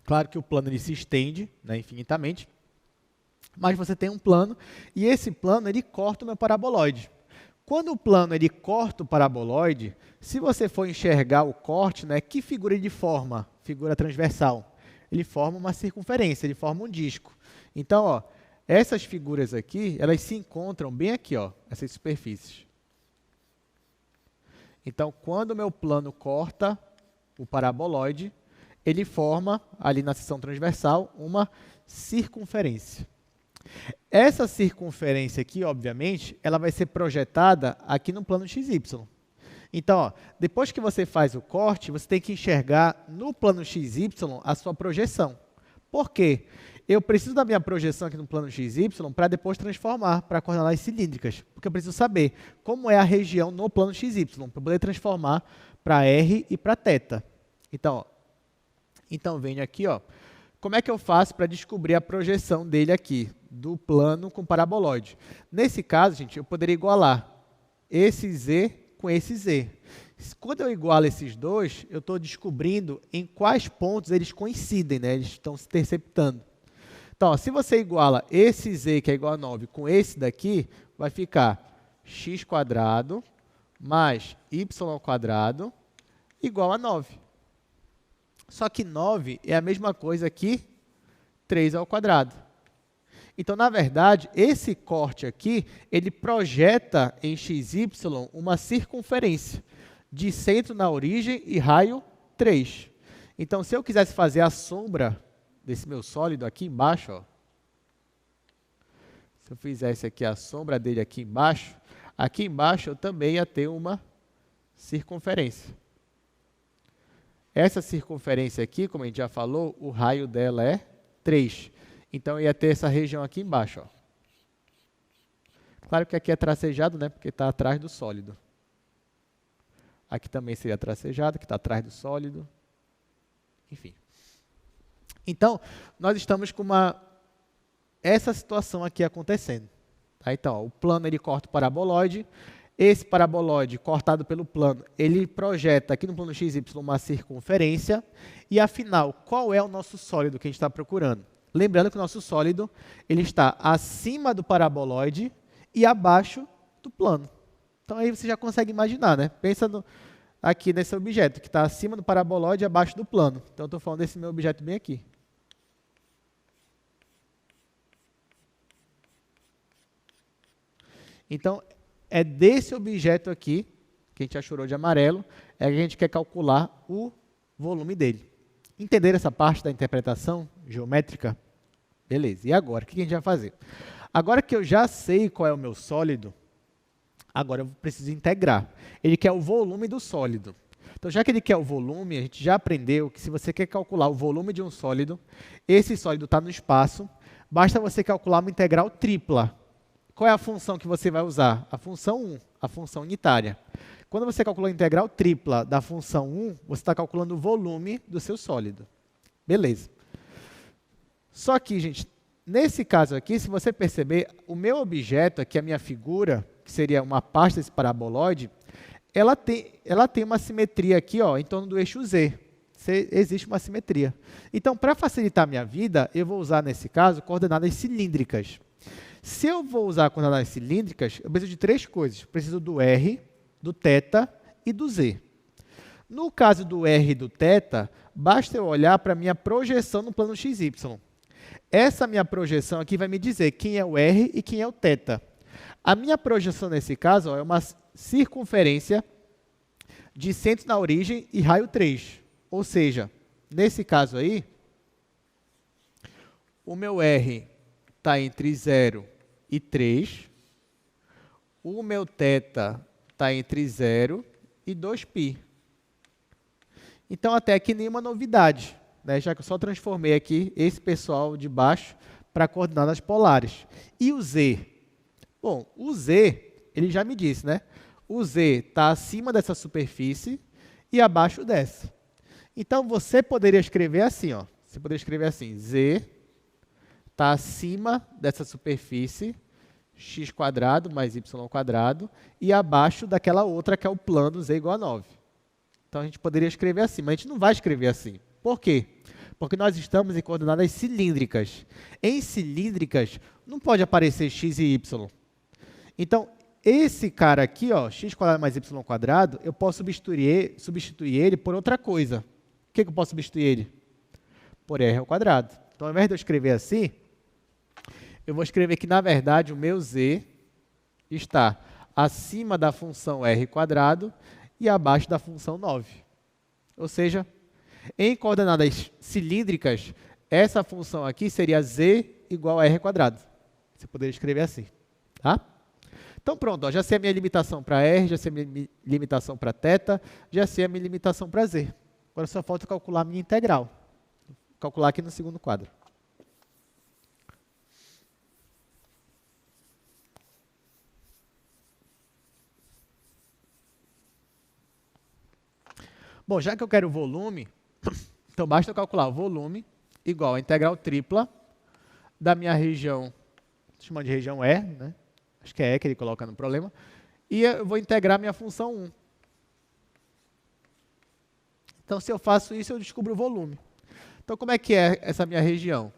Claro que o plano ele se estende, infinitamente, mas você tem um plano e esse plano ele corta o meu paraboloide. Quando o plano ele corta o paraboloide, se você for enxergar o corte, que figura ele forma? Figura transversal. Ele forma uma circunferência, ele forma um disco. Então, essas figuras aqui, elas se encontram bem aqui, essas superfícies. Então, quando o meu plano corta o paraboloide, ele forma, ali na seção transversal, uma circunferência. Essa circunferência aqui, obviamente, ela vai ser projetada aqui no plano XY. Então, depois que você faz o corte, você tem que enxergar no plano XY a sua projeção. Por quê? Eu preciso da minha projeção aqui no plano XY para depois transformar para coordenadas cilíndricas, porque eu preciso saber como é a região no plano XY, para poder transformar para R e para θ. Então, venho aqui, como é que eu faço para descobrir a projeção dele aqui, do plano com paraboloide? Nesse caso, gente, eu poderia igualar esse Z com esse Z. Quando eu igualo esses dois, eu estou descobrindo em quais pontos eles coincidem, eles estão se interceptando. Então, se você iguala esse Z, que é igual a 9, com esse daqui, vai ficar x² mais y² igual a 9. Só que 9 é a mesma coisa que 3 ao quadrado. Então, na verdade, esse corte aqui, ele projeta em xy uma circunferência de centro na origem e raio 3. Então, se eu quisesse fazer a sombra desse meu sólido aqui embaixo, ó, se eu fizesse aqui a sombra dele aqui embaixo eu também ia ter uma circunferência. Essa circunferência aqui, como a gente já falou, o raio dela é 3. Então, eu ia ter essa região aqui embaixo. Ó. Claro que aqui é tracejado, né? Porque está atrás do sólido. Aqui também seria tracejado, que está atrás do sólido. Enfim. Então, nós estamos com essa situação aqui acontecendo. Tá? Então, ó, o plano ele corta o paraboloide. Esse paraboloide cortado pelo plano, ele projeta aqui no plano XY uma circunferência. E, afinal, qual é o nosso sólido que a gente está procurando? Lembrando que o nosso sólido ele está acima do paraboloide e abaixo do plano. Então, aí você já consegue imaginar, né? Pensa aqui nesse objeto, que está acima do paraboloide e abaixo do plano. Então, eu estou falando desse meu objeto bem aqui. Então, é desse objeto aqui, que a gente achou de amarelo, é que a gente quer calcular o volume dele. Entenderam essa parte da interpretação geométrica? Beleza. E agora, o que a gente vai fazer? Agora que eu já sei qual é o meu sólido, agora eu preciso integrar. Ele quer o volume do sólido. Então, já que ele quer o volume, a gente já aprendeu que se você quer calcular o volume de um sólido, esse sólido está no espaço, basta você calcular uma integral tripla. Qual é a função que você vai usar? A função 1, a função unitária. Quando você calcula a integral tripla da função 1, você está calculando o volume do seu sólido. Beleza. Só que, gente, nesse caso aqui, se você perceber, o meu objeto aqui, a minha figura, que seria uma parte desse paraboloide, ela tem uma simetria aqui, ó, em torno do eixo Z. Existe uma simetria. Então, para facilitar a minha vida, eu vou usar, nesse caso, coordenadas cilíndricas. Se eu vou usar coordenadas cilíndricas, eu preciso de 3 coisas. Eu preciso do R, do θ e do Z. No caso do R e do θ, basta eu olhar para a minha projeção no plano XY. Essa minha projeção aqui vai me dizer quem é o R e quem é o θ. A minha projeção, nesse caso, ó, é uma circunferência de centro na origem e raio 3. Ou seja, nesse caso aí, o meu R está entre 0 e 3. O meu θ está entre 0 e 2π. Então, até aqui nenhuma novidade, né? Já que eu só transformei aqui esse pessoal de baixo para coordenadas polares. E o Z? Bom, o Z, ele já me disse, né? O Z está acima dessa superfície e abaixo dessa. Então, você poderia escrever assim, ó. Você poderia escrever assim, Z está acima dessa superfície, x² mais y², e abaixo daquela outra que é o plano Z igual a 9. Então, a gente poderia escrever assim, mas a gente não vai escrever assim. Por quê? Porque nós estamos em coordenadas cilíndricas. Em cilíndricas, não pode aparecer x e y. Então, esse cara aqui, ó, x² mais y², eu posso substituir ele por outra coisa. O que eu posso substituir ele? Por r². Então, ao invés de eu escrever assim, eu vou escrever que, na verdade, o meu z está acima da função r² e abaixo da função 9. Ou seja, em coordenadas cilíndricas, essa função aqui seria z igual a r². Você poderia escrever assim. Tá? Então, pronto, ó, já sei a minha limitação para r, já sei a minha limitação para θ, já sei a minha limitação para z. Agora só falta calcular a minha integral. Vou calcular aqui no segundo quadro. Bom, já que eu quero o volume, então basta eu calcular o volume igual a integral tripla da minha região, chamando de região E, né? Acho que é E que ele coloca no problema, e eu vou integrar minha função 1. Então, se eu faço isso, eu descubro o volume. Então, como é que é essa minha região?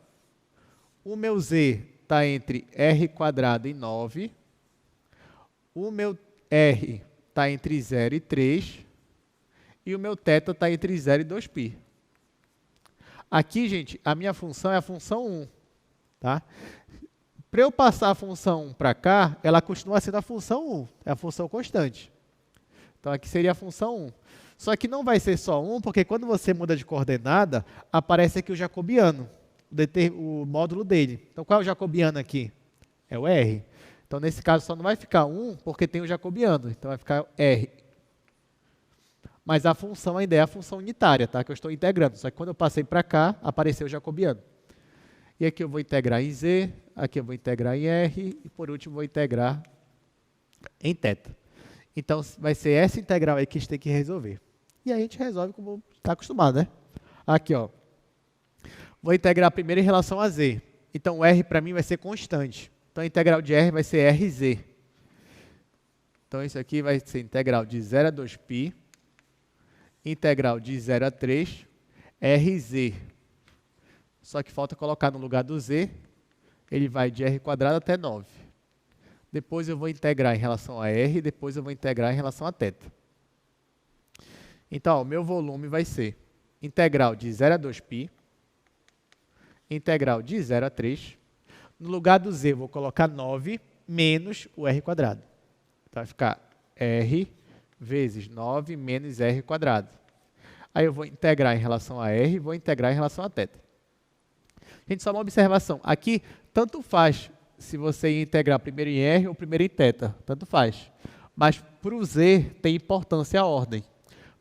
O meu z está entre r² e 9, o meu r está entre 0 e 3, e o meu θ está entre 0 e 2π. Aqui, gente, a minha função é a função 1. Tá? Para eu passar a função 1 para cá, ela continua sendo a função 1. É a função constante. Então, aqui seria a função 1. Só que não vai ser só 1, porque quando você muda de coordenada, aparece aqui o jacobiano, o módulo dele. Então, qual é o jacobiano aqui? É o R. Então, nesse caso, só não vai ficar 1, porque tem o jacobiano. Então, vai ficar R. Mas a função ainda é a função unitária, tá? Que eu estou integrando. Só que quando eu passei para cá, apareceu o jacobiano. E aqui eu vou integrar em Z, aqui eu vou integrar em R, e por último, vou integrar em θ. Então, vai ser essa integral aí que a gente tem que resolver. E aí a gente resolve como está acostumado, né? Aqui, ó. Vou integrar primeiro em relação a Z. Então, o R para mim vai ser constante. Então, a integral de R vai ser RZ. Então, isso aqui vai ser integral de 0 a 2π, integral de 0 a 3, RZ. Só que falta colocar no lugar do Z, ele vai de R² até 9. Depois eu vou integrar em relação a R, depois eu vou integrar em relação a θ. Então, o meu volume vai ser integral de 0 a 2π, integral de 0 a 3. No lugar do Z, eu vou colocar 9 menos o R². Então, vai ficar R vezes 9 menos R². Aí eu vou integrar em relação a R e vou integrar em relação a θ. Gente, só uma observação. Aqui, tanto faz se você integrar primeiro em R ou primeiro em θ. Tanto faz. Mas para o Z tem importância a ordem.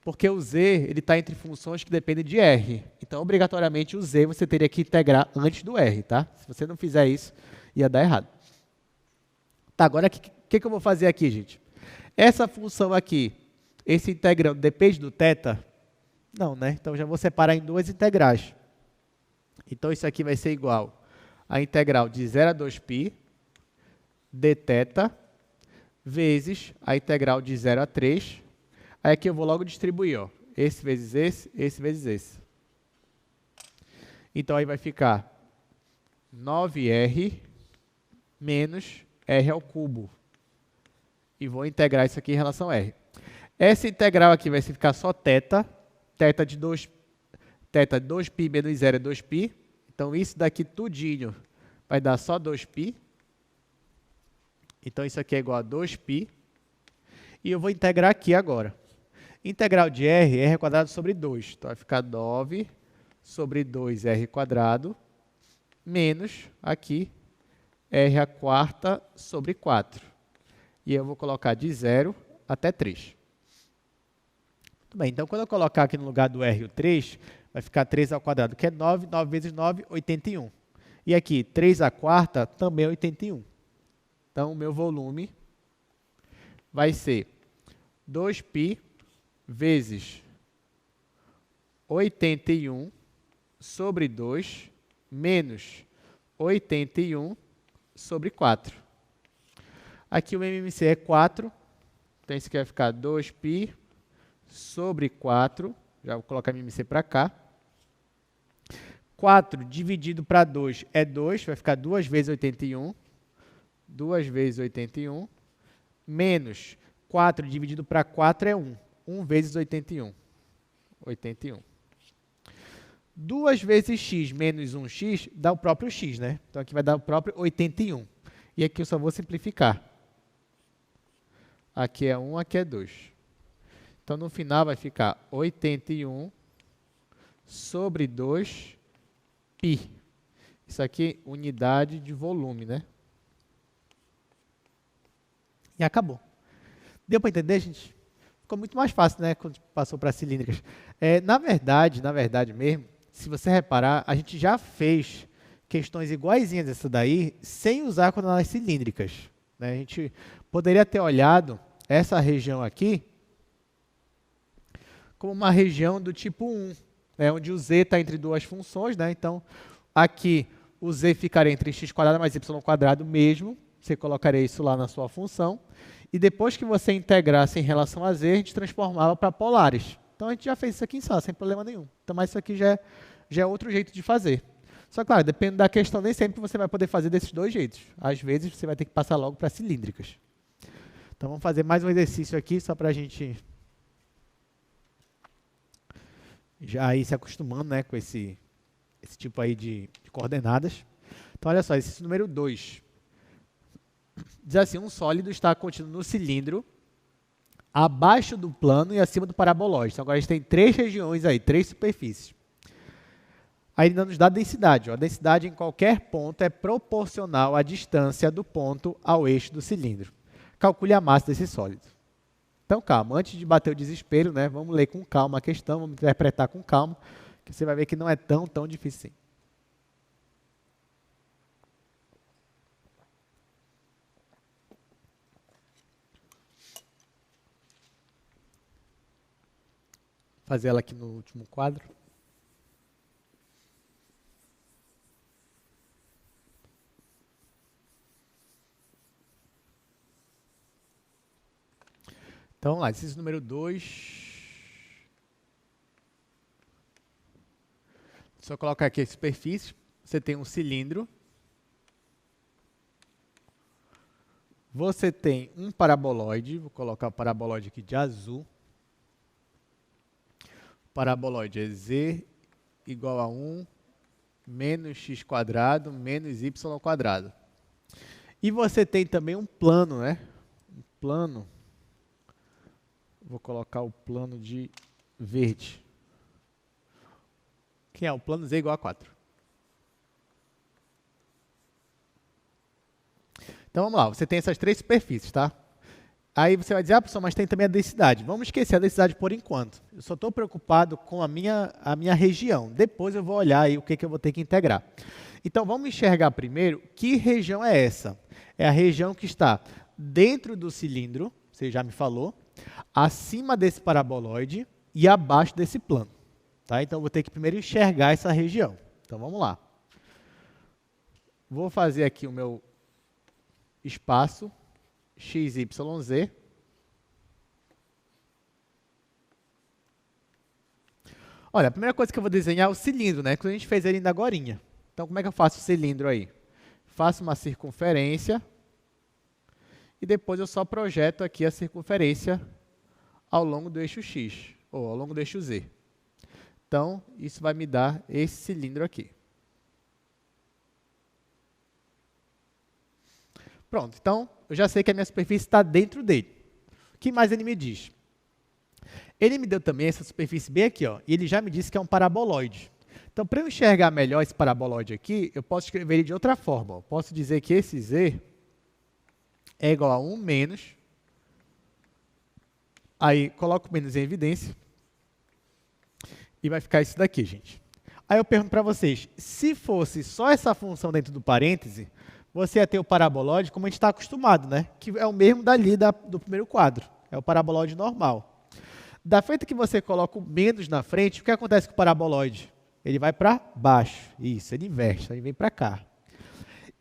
Porque o Z está entre funções que dependem de R. Então, obrigatoriamente, o Z você teria que integrar antes do R. Tá? Se você não fizer isso, ia dar errado. Tá, agora, o que eu vou fazer aqui, gente? Essa função aqui, esse integrando, depende do θ? Não, né? Então, já vou separar em duas integrais. Então, isso aqui vai ser igual a integral de 0 a 2π dθ vezes a integral de 0 a 3. Aí aqui eu vou logo distribuir, ó, esse vezes esse vezes esse. Então, aí vai ficar 9R menos R ao cubo. E vou integrar isso aqui em relação a R. Essa integral aqui vai ficar só θ. θ de 2π menos 0 é 2π. Então, isso daqui tudinho vai dar só 2π. Então, isso aqui é igual a 2π. E eu vou integrar aqui agora. Integral de R é R² sobre 2. Então, vai ficar 9 sobre 2R² menos, aqui, R² sobre 4. E eu vou colocar de 0 até 3. Muito bem, então, quando eu colocar aqui no lugar do R o 3, vai ficar 3² que é 9. 9 vezes 9, 81. E aqui, 3² também é 81. Então, o meu volume vai ser 2π vezes 81 sobre 2 menos 81 sobre 4. Aqui o MMC é 4. Então, isso aqui vai ficar 2π sobre 4. Já vou colocar MMC para cá. 4 dividido para 2 é 2. Vai ficar 2 vezes 81. 2 vezes 81. Menos 4 dividido para 4 é 1. 1 vezes 81. 81. 2 vezes x menos 1x dá o próprio x, né? Então, aqui vai dar o próprio 81. E aqui eu só vou simplificar. Aqui é 1, aqui é 2. Então, no final vai ficar 81 sobre 2π. Isso aqui é unidade de volume, né? E acabou. Deu para entender, gente? Ficou muito mais fácil, né, quando passou para cilíndricas. Na verdade mesmo, se você reparar, a gente já fez questões iguaizinhas dessa daí, sem usar coordenadas cilíndricas. Né? A gente poderia ter olhado essa região aqui como uma região do tipo 1, né, onde o z está entre duas funções. Né? Então, aqui o z ficaria entre x² mais y² mesmo. Você colocaria isso lá na sua função. E depois que você integrasse em relação a z, a gente transformava para polares. Então, a gente já fez isso aqui em sala, sem problema nenhum. Então, mas isso aqui já é outro jeito de fazer. Só que, claro, depende da questão, nem sempre você vai poder fazer desses dois jeitos. Às vezes, você vai ter que passar logo para cilíndricas. Então, vamos fazer mais um exercício aqui, só para a gente já ir se acostumando, né, com esse esse tipo aí de coordenadas. Então, olha só, esse número 2. Diz assim, um sólido está contido no cilindro, abaixo do plano e acima do paraboloide. Então, agora a gente tem 3 regiões aí, 3 superfícies. Aí ainda nos dá a densidade. Ó. A densidade em qualquer ponto é proporcional à distância do ponto ao eixo do cilindro. Calcule a massa desse sólido. Então, calma, antes de bater o desespero, né, vamos ler com calma a questão, vamos interpretar com calma, que você vai ver que não é tão difícil assim. Fazer ela aqui no último quadro. Então, vamos lá, exercício número 2. Só colocar aqui a superfície. Você tem um cilindro. Você tem um paraboloide. Vou colocar o paraboloide aqui de azul. O paraboloide é z igual a 1 menos x quadrado menos y quadrado. E você tem também um plano, né? Um plano. Vou colocar o plano de verde. Que é o plano z igual a 4. Então, vamos lá. Você tem essas 3 superfícies, tá? Aí você vai dizer, professor, mas tem também a densidade. Vamos esquecer a densidade por enquanto. Eu só estou preocupado com a minha região. Depois eu vou olhar aí o que eu vou ter que integrar. Então, vamos enxergar primeiro que região é essa. É a região que está dentro do cilindro, você já me falou, acima desse paraboloide e abaixo desse plano. Tá? Então, eu vou ter que primeiro enxergar essa região. Então, vamos lá. Vou fazer aqui o meu espaço XYZ. Olha, a primeira coisa que eu vou desenhar é o cilindro, né? Que a gente fez ele ainda agorinha. Então, como é que eu faço o cilindro aí? Faço uma circunferência e depois eu só projeto aqui a circunferência ao longo do eixo X, ou ao longo do eixo Z. Então, isso vai me dar esse cilindro aqui. Pronto, então eu já sei que a minha superfície está dentro dele. O que mais ele me diz? Ele me deu também essa superfície bem aqui, ó, e ele já me disse que é um paraboloide. Então, para eu enxergar melhor esse paraboloide aqui, eu posso escrever ele de outra forma. Ó. Posso dizer que esse Z é igual a 1 menos, aí coloco o menos em evidência, e vai ficar isso daqui, gente. Aí eu pergunto para vocês, se fosse só essa função dentro do parêntese, você ia ter o paraboloide como a gente está acostumado, né? Que é o mesmo dali do primeiro quadro, é o paraboloide normal. Da feita que você coloca o menos na frente, o que acontece com o paraboloide? Ele vai para baixo, isso, ele inverte, ele vem para cá.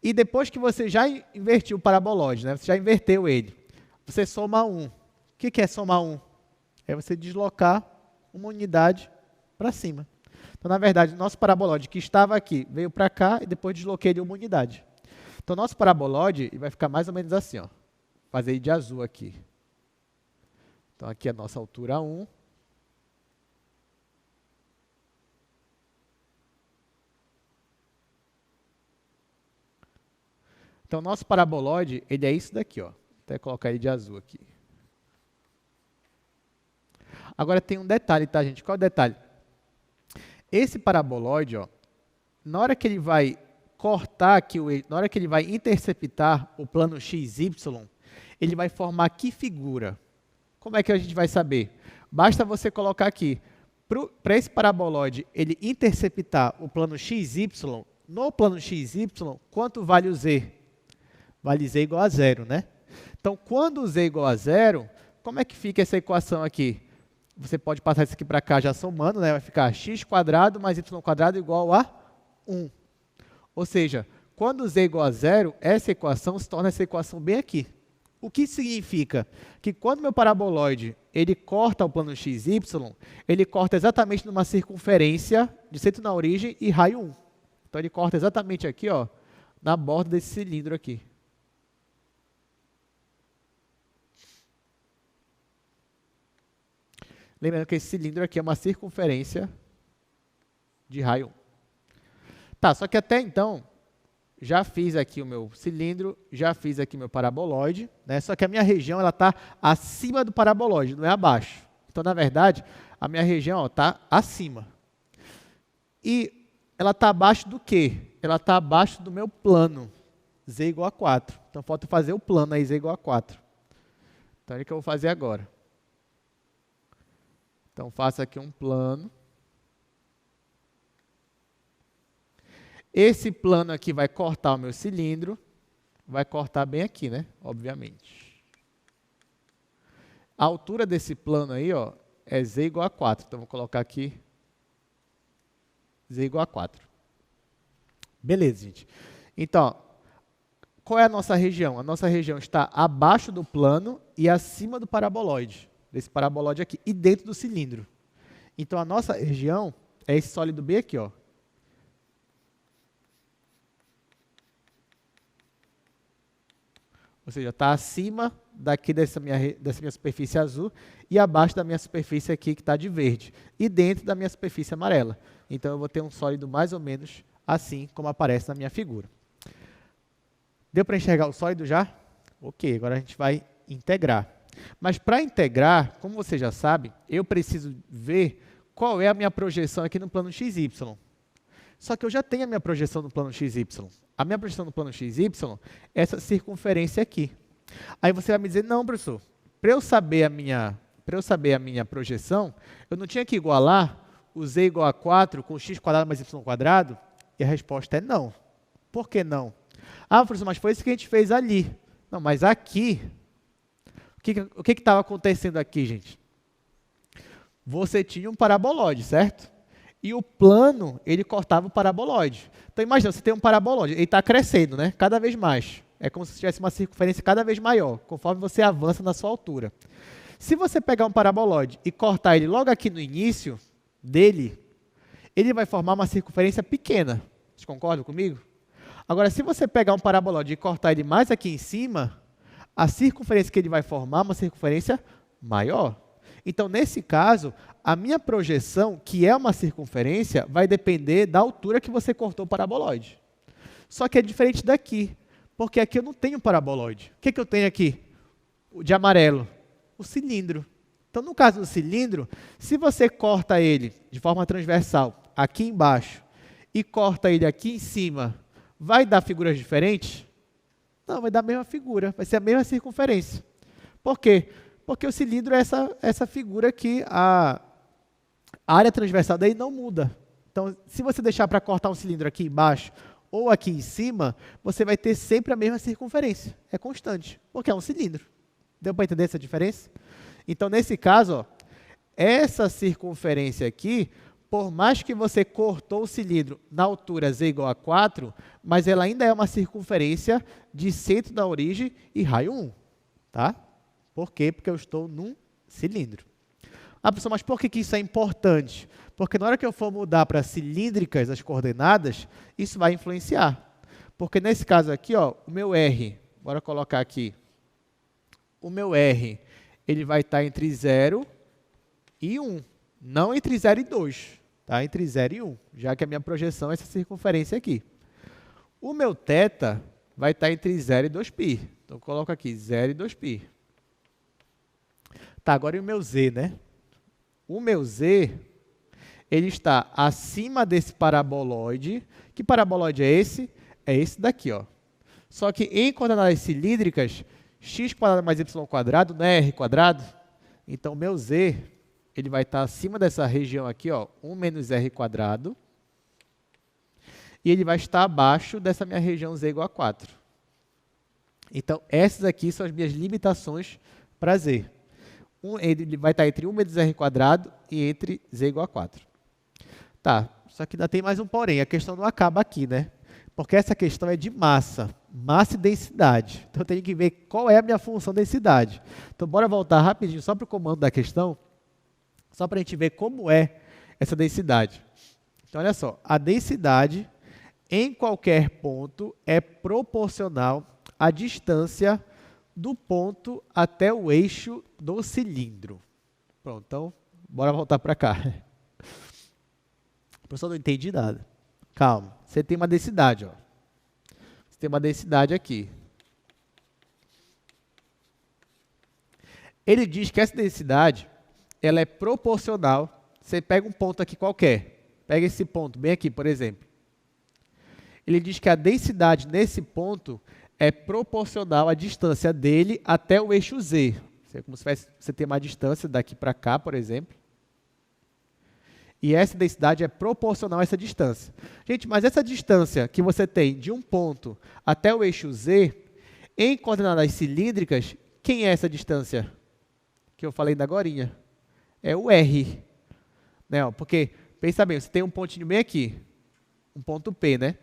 E depois que você já invertiu o paraboloide, né? Você já inverteu ele, você soma 1. O que é somar 1? É você deslocar uma unidade para cima. Então, na verdade, o nosso paraboloide que estava aqui veio para cá e depois desloquei ele uma unidade. Então, nosso paraboloide vai ficar mais ou menos assim, ó. Vou fazer ele de azul aqui. Então, aqui é a nossa altura 1. Então, nosso paraboloide, ele é isso daqui, ó. Vou até colocar ele de azul aqui. Agora, tem um detalhe, tá, gente? Qual é o detalhe? Esse paraboloide, ó, na hora que ele vai cortar aqui, na hora que ele vai interceptar o plano XY, ele vai formar que figura? Como é que a gente vai saber? Basta você colocar aqui, para esse paraboloide ele interceptar o plano XY, no plano XY, quanto vale o Z? Vale Z igual a 0, né? Então, quando o Z é igual a 0, como é que fica essa equação aqui? Você pode passar isso aqui para cá já somando, né? Vai ficar x quadrado mais y quadrado igual a 1. Ou seja, quando z é igual a 0, essa equação se torna essa equação bem aqui. O que significa? Que quando meu paraboloide ele corta o plano XY, ele corta exatamente numa circunferência de centro na origem e raio 1. Então, ele corta exatamente aqui, ó, na borda desse cilindro aqui. Lembrando que esse cilindro aqui é uma circunferência de raio 1. Tá, só que até então, já fiz aqui o meu cilindro, já fiz aqui meu paraboloide, né? Só que a minha região está acima do paraboloide, não é abaixo. Então, na verdade, a minha região está acima. E ela está abaixo do quê? Ela está abaixo do meu plano, z igual a 4. Então, falta fazer o plano aí, z igual a 4. Então, é o que eu vou fazer agora. Então, faço aqui um plano. Esse plano aqui vai cortar o meu cilindro. Vai cortar bem aqui, né? Obviamente. A altura desse plano aí, ó, é z igual a 4. Então, vou colocar aqui z igual a 4. Beleza, gente. Então, qual é a nossa região? A nossa região está abaixo do plano e acima do paraboloide. Desse paraboloide aqui. E dentro do cilindro. Então, a nossa região é esse sólido B aqui, ó. Ou seja, está acima daqui dessa minha superfície azul e abaixo da minha superfície aqui que está de verde. E dentro da minha superfície amarela. Então, eu vou ter um sólido mais ou menos assim como aparece na minha figura. Deu para enxergar o sólido já? Ok, agora a gente vai integrar. Mas para integrar, como você já sabe, eu preciso ver qual é a minha projeção aqui no plano XY. Só que eu já tenho a minha projeção no plano XY. A minha projeção no plano XY é essa circunferência aqui. Aí você vai me dizer, não, professor, para eu saber a minha projeção, eu não tinha que igualar o z igual a 4 com x quadrado mais y quadrado? E a resposta é não. Por que não? Ah, professor, mas foi isso que a gente fez ali. Não, mas aqui, o que estava acontecendo aqui, gente? Você tinha um paraboloide, certo? E o plano, ele cortava o paraboloide. Então, imagina, você tem um paraboloide, ele está crescendo, né? Cada vez mais. É como se tivesse uma circunferência cada vez maior, conforme você avança na sua altura. Se você pegar um paraboloide e cortar ele logo aqui no início dele, ele vai formar uma circunferência pequena. Vocês concordam comigo? Agora, se você pegar um paraboloide e cortar ele mais aqui em cima, a circunferência que ele vai formar é uma circunferência maior. Então, nesse caso, a minha projeção, que é uma circunferência, vai depender da altura que você cortou o paraboloide. Só que é diferente daqui, porque aqui eu não tenho paraboloide. O que eu tenho aqui? O de amarelo, o cilindro. Então, no caso do cilindro, se você corta ele de forma transversal aqui embaixo e corta ele aqui em cima, vai dar figuras diferentes? Não, vai dar a mesma figura, vai ser a mesma circunferência. Por quê? Porque o cilindro é essa figura que a área transversal daí não muda. Então, se você deixar para cortar um cilindro aqui embaixo ou aqui em cima, você vai ter sempre a mesma circunferência. É constante, porque é um cilindro. Deu para entender essa diferença? Então, nesse caso, ó, essa circunferência aqui, por mais que você cortou o cilindro na altura z igual a 4, mas ela ainda é uma circunferência de centro da origem e raio 1. Tá? Por quê? Porque eu estou num cilindro. Ah, professor, mas por que isso é importante? Porque na hora que eu for mudar para cilíndricas as coordenadas, isso vai influenciar. Porque nesse caso aqui, ó, o meu R, bora colocar aqui, o meu R, ele vai estar entre 0 e 1, não entre 0 e 2, tá? Entre 0 e 1, já que a minha projeção é essa circunferência aqui. O meu θ vai estar entre 0 e 2π, então eu coloco aqui 0 e 2π. Tá, agora e o meu z, né? O meu z, ele está acima desse paraboloide. Que paraboloide é esse? É esse daqui, ó. Só que em coordenadas cilíndricas, x quadrado mais y quadrado não é r quadrado? Então, o meu z, ele vai estar acima dessa região aqui, ó, 1 menos r quadrado. E ele vai estar abaixo dessa minha região z igual a 4. Então, essas aqui são as minhas limitações para z. Ele vai estar entre 1 menos r quadrado e entre z igual a 4. Tá, só que ainda tem mais um porém. A questão não acaba aqui, né? Porque essa questão é de massa e densidade. Então, eu tenho que ver qual é a minha função densidade. Então, bora voltar rapidinho só para o comando da questão, só para a gente ver como é essa densidade. Então, olha só. A densidade em qualquer ponto é proporcional à distância do ponto até o eixo do cilindro. Pronto, então, bora voltar para cá. O professor não entendi nada. Calma, você tem uma densidade, ó. Você tem uma densidade aqui. Ele diz que essa densidade, ela é proporcional. Você pega um ponto aqui qualquer. Pega esse ponto bem aqui, por exemplo. Ele diz que a densidade nesse ponto é proporcional à distância dele até o eixo Z. É como se você tem uma distância daqui para cá, por exemplo. E essa densidade é proporcional a essa distância. Gente, mas essa distância que você tem de um ponto até o eixo Z, em coordenadas cilíndricas, quem é essa distância? Que eu falei ainda agorinha. É o R. Né? Porque, pensa bem, você tem um pontinho bem aqui. Um ponto P, né?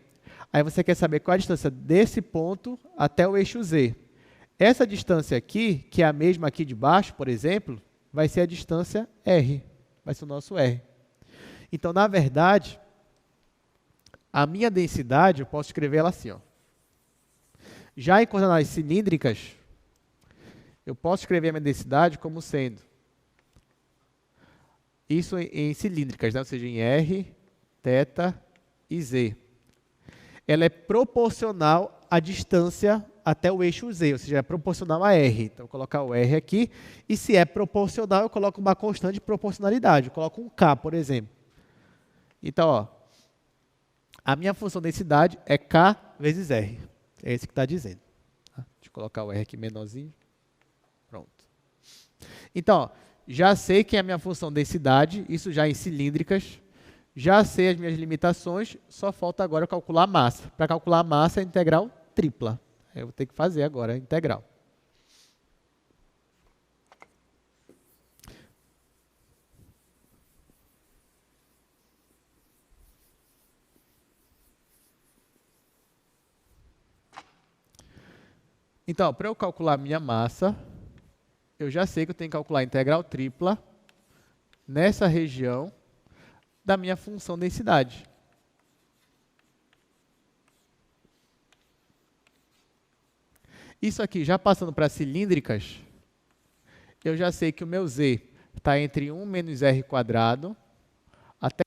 Aí você quer saber qual é a distância desse ponto até o eixo Z. Essa distância aqui, que é a mesma aqui de baixo, por exemplo, vai ser a distância R. Vai ser o nosso R. Então, na verdade, a minha densidade, eu posso escrever ela assim, ó. Já em coordenadas cilíndricas, eu posso escrever a minha densidade como sendo isso em cilíndricas, né? Ou seja, em R, θ e Z. Ela é proporcional à distância até o eixo Z, ou seja, é proporcional a R. Então, eu vou colocar o R aqui, e se é proporcional, eu coloco uma constante de proporcionalidade. Eu coloco um K, por exemplo. Então, ó, a minha função densidade é K vezes R. É esse que está dizendo. Deixa eu colocar o R aqui menorzinho. Pronto. Então, ó, já sei que é a minha função densidade, isso já em cilíndricas. Já sei as minhas limitações, só falta agora calcular a massa. Para calcular a massa, é integral tripla. Eu vou ter que fazer agora a integral. Então, para eu calcular a minha massa, eu já sei que eu tenho que calcular a integral tripla nessa região da minha função densidade. Isso aqui, já passando para cilíndricas, eu já sei que o meu Z está entre 1 menos R quadrado até...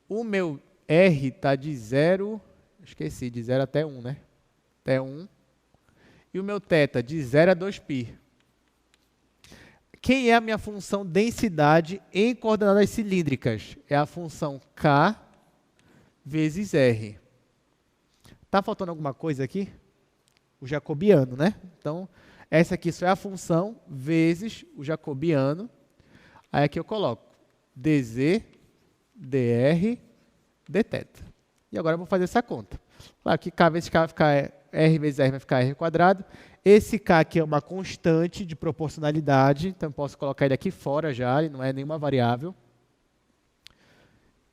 O meu R está de 0, esqueci, de 0 até 1, né? Até 1. E o meu θ de 0 a 2π. Quem é a minha função densidade em coordenadas cilíndricas? É a função K vezes R. Está faltando alguma coisa aqui? O jacobiano, né? Então, essa aqui só é a função vezes o jacobiano. Aí aqui eu coloco dz, dr, dθ. E agora eu vou fazer essa conta. Claro que K vezes K vai ficar R vezes R vai ficar R quadrado. Esse K aqui é uma constante de proporcionalidade, então eu posso colocar ele aqui fora já, ele não é nenhuma variável.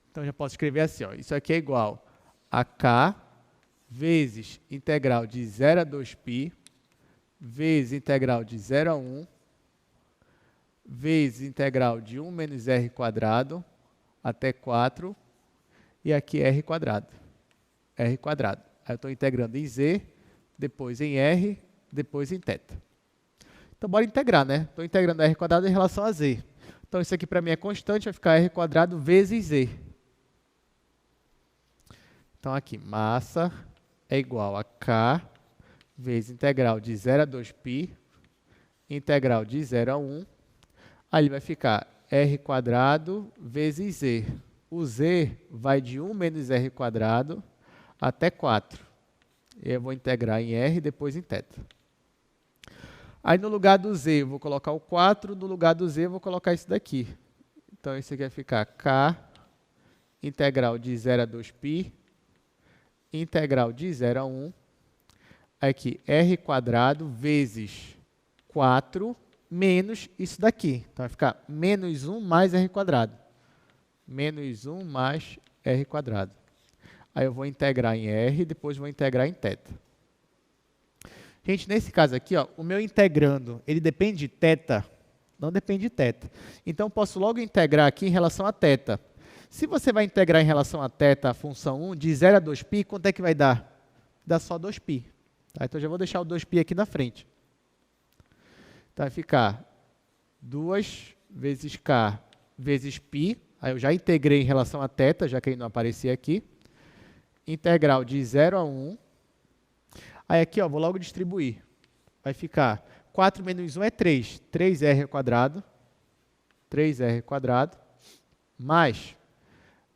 Então, eu já posso escrever assim, ó, isso aqui é igual a K vezes integral de 0 a 2π, vezes integral de 0 a 1, vezes integral de 1 menos R quadrado até 4, e aqui R quadrado. R quadrado. Aí eu estou integrando em Z, depois em R, depois em θ. Então, bora integrar, né? Estou integrando R quadrado em relação a Z. Então, isso aqui para mim é constante, vai ficar R quadrado vezes Z. Então, aqui, massa é igual a K vezes integral de 0 a 2π, integral de 0 a 1. Aí vai ficar R quadrado vezes Z. O Z vai de 1 menos R quadrado até 4. Eu vou integrar em R, depois em θ. Aí, no lugar do Z, eu vou colocar o 4. No lugar do Z, eu vou colocar isso daqui. Então, isso aqui vai ficar K, integral de 0 a 2π, integral de 0 a 1. Aqui, R quadrado vezes 4 menos isso daqui. Então, vai ficar menos 1 mais R quadrado. Menos 1 mais R quadrado. Aí eu vou integrar em R, depois vou integrar em θ. Gente, nesse caso aqui, ó, o meu integrando, ele depende de θ? Não depende de θ. Então, eu posso logo integrar aqui em relação a θ. Se você vai integrar em relação a θ a função 1, de 0 a 2π, quanto é que vai dar? Dá só 2π. Tá? Então, eu já vou deixar o 2π aqui na frente. Então, vai ficar 2 vezes K vezes π, Aí eu já integrei em relação a θ, já que ele não aparecia aqui. Integral de 0 a 1. Aí aqui, ó, vou logo distribuir. Vai ficar 4 menos 1 é 3. 3r ao quadrado. 3r quadrado. Mais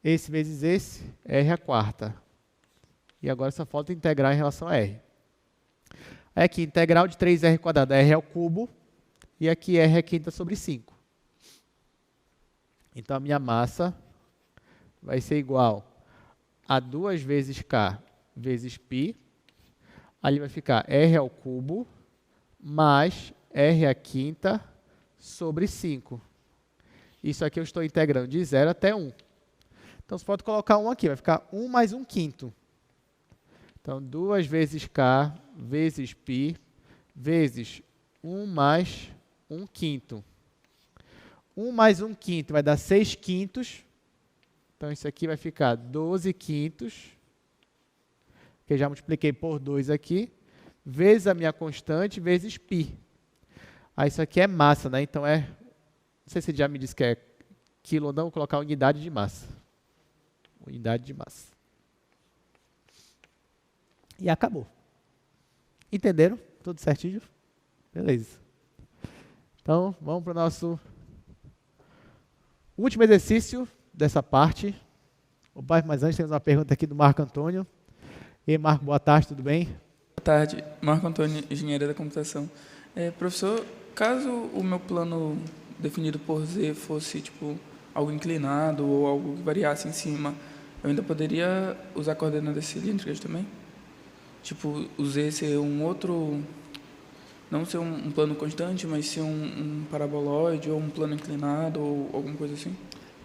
esse vezes esse, r à quarta. E agora só falta integrar em relação a r. Aí aqui, integral de 3r quadrado, r ao cubo. E aqui r é quinta sobre 5. Então a minha massa vai ser igual a 2 vezes k vezes π. Ali vai ficar r ao cubo mais r à quinta sobre 5. Isso aqui eu estou integrando de 0 até 1. Então, você pode colocar 1 aqui, vai ficar 1 mais 1 quinto. Então, 2 vezes k vezes π vezes 1 mais 1 quinto. 1 mais 1 quinto vai dar 6 quintos. Então, isso aqui vai ficar 12 quintos, que eu já multipliquei por 2 aqui, vezes a minha constante, vezes π. Aí, isso aqui é massa, né? Então, não sei se ele já me disse que é quilo ou não, vou colocar unidade de massa. Unidade de massa. E acabou. Entenderam? Tudo certinho? Beleza. Então, vamos para o nosso último exercício dessa parte. Opa, mas antes temos uma pergunta aqui do Marco Antônio. E aí, Marco, boa tarde, tudo bem? Boa tarde, Marco Antônio, Engenharia da Computação. Professor, caso o meu plano definido por Z fosse tipo algo inclinado ou algo que variasse em cima, eu ainda poderia usar coordenadas cilíndricas também? Tipo, o Z ser um outro, não ser um plano constante, mas ser um paraboloide ou um plano inclinado ou alguma coisa assim?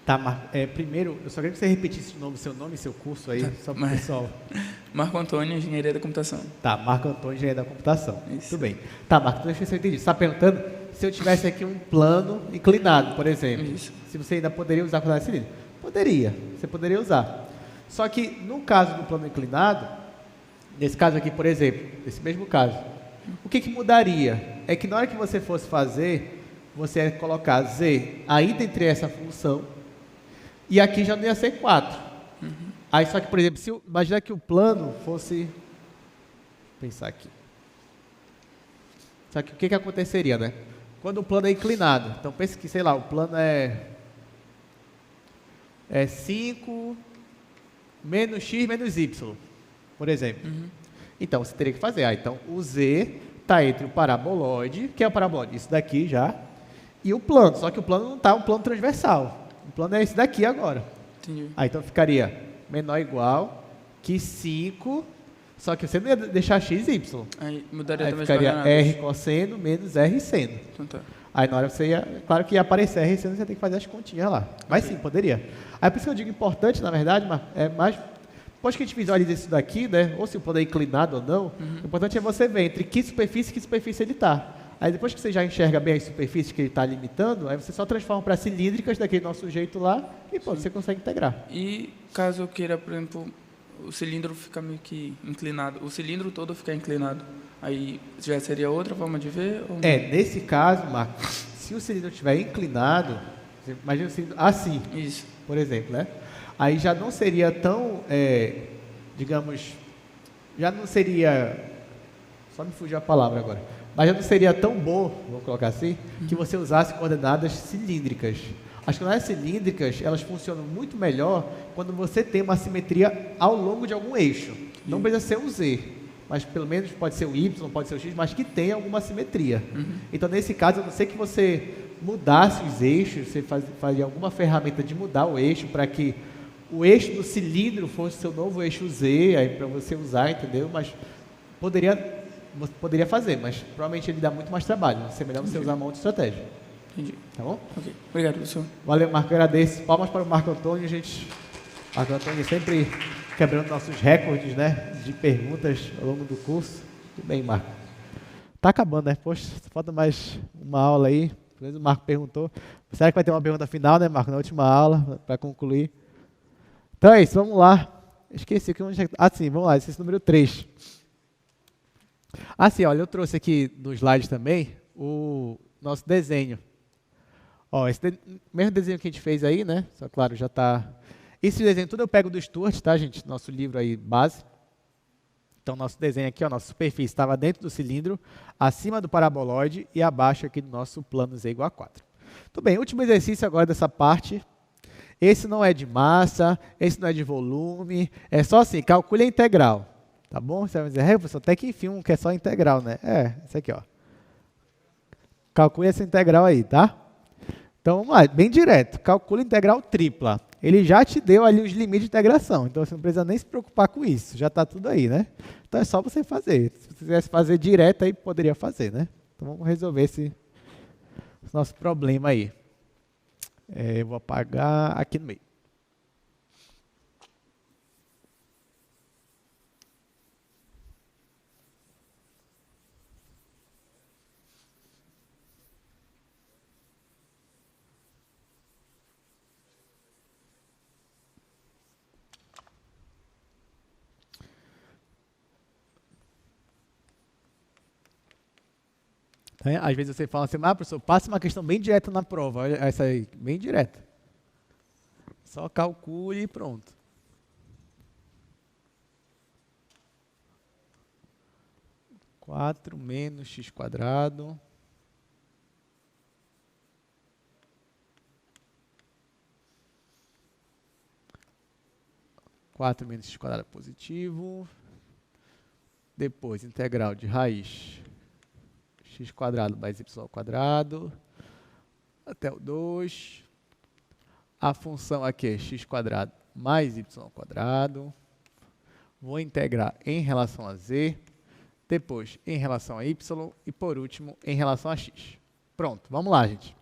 Tá, Marco. Primeiro, eu só queria que você repetisse de novo seu nome e seu curso aí, só para o pessoal. Marco Antônio, Engenharia da Computação. Tá, Marco Antônio, Engenharia da Computação. Isso. Tudo bem. Tá, Marco, deixa eu ver se eu entendi. Você está perguntando se eu tivesse aqui um plano inclinado, por exemplo. Isso. Se você ainda poderia usar coordenada cilíndrica? Poderia, você poderia usar. Só que no caso do plano inclinado, nesse caso aqui, por exemplo, nesse mesmo caso, o que mudaria? É que na hora que você fosse fazer, você ia colocar z ainda entre essa função, e aqui já não ia ser 4. Uhum. Aí só que, por exemplo, imagina que o plano fosse... Vou pensar aqui. Só que o que aconteceria, né? Quando o plano é inclinado, então pense que, sei lá, o plano é 5 menos x menos y, por exemplo. Uhum. Então, você teria que fazer. Então, o z está entre o paraboloide, que é o paraboloide, isso daqui já, e o plano. Só que o plano não está um plano transversal. O plano é esse daqui agora. Entendi. Aí, então, ficaria menor ou igual que 5, só que você não ia deixar x e y. Aí mudaria Aí também ficaria as coordenadas. r cosseno menos r seno. Então tá. Aí na hora você ia, claro que ia aparecer r seno, você tem que fazer as continhas lá. Mas sim, poderia. Aí por isso que eu digo importante, na verdade, é mais, depois que a gente visualiza isso daqui, né, ou se o plano é inclinado ou não, o importante é você ver entre que superfície ele está. Aí depois que você já enxerga bem as superfícies que ele está limitando, aí você só transforma para cilíndricas daquele nosso jeito lá e pô, você consegue integrar. E caso eu queira, por exemplo, o cilindro ficar meio que inclinado, o cilindro todo ficar inclinado, aí já seria outra forma de ver? Ou... Nesse caso, Marco, se o cilindro estiver inclinado, você imagina o cilindro assim, Isso. por exemplo, né? Aí já não seria tão, digamos, já não seria, só me fugiu a palavra agora, mas já não seria tão bom, vou colocar assim, que você usasse coordenadas cilíndricas. As coordenadas cilíndricas, elas funcionam muito melhor quando você tem uma simetria ao longo de algum eixo. Não precisa ser o Z, mas pelo menos pode ser o Y, pode ser o X, mas que tenha alguma simetria. Então, nesse caso, a não ser que você mudasse os eixos, você faria alguma ferramenta de mudar o eixo para que o eixo do cilindro fosse seu novo eixo Z, aí para você usar, entendeu? Mas poderia fazer, mas provavelmente ele dá muito mais trabalho. Vai ser melhor você usar uma outra estratégia. Entendi. Tá bom? Ok. Obrigado, professor. Valeu, Marco. Agradeço. Palmas para o Marco Antônio, gente. Marco Antônio sempre quebrando nossos recordes, né, de perguntas ao longo do curso. Tudo bem, Marco. Tá acabando, né? Poxa, falta mais uma aula aí. Pelo menos o Marco perguntou. Será que vai ter uma pergunta final, né, Marco? Na última aula, para concluir. Então é isso, vamos lá. Esqueci que sim, vamos lá, esse é o número 3. Sim, olha, eu trouxe aqui no slide também o nosso desenho. Ó, esse mesmo desenho que a gente fez aí, né? Só claro, já está... Esse desenho tudo eu pego do Stuart, tá, gente? Nosso livro aí, base. Então, nosso desenho aqui, ó, nossa superfície estava dentro do cilindro, acima do paraboloide e abaixo aqui do nosso plano Z igual a 4. Tudo bem, último exercício agora dessa parte. Esse não é de massa, esse não é de volume, é só assim, calcule a integral. Tá bom? Você vai dizer, professor, até que enfim um que é só integral, né? Esse aqui, ó. Calcule essa integral aí, tá? Então, vamos lá, bem direto. Calcule a integral tripla. Ele já te deu ali os limites de integração, então você não precisa nem se preocupar com isso, já está tudo aí, né? Então é só você fazer. Se você quisesse fazer direto, aí poderia fazer, né? Então vamos resolver esse nosso problema aí. Eu vou apagar aqui no meio. Às vezes você fala assim, professor, passa uma questão bem direta na prova. Olha essa aí, bem direta. Só calcule e pronto. Quatro menos x quadrado. Quatro menos x quadrado positivo. Depois, integral de raiz x quadrado mais y ao quadrado, até o 2. A função aqui é x quadrado mais y ao quadrado. Vou integrar em relação a z, depois em relação a y e, por último, em relação a x. Pronto, vamos lá, gente.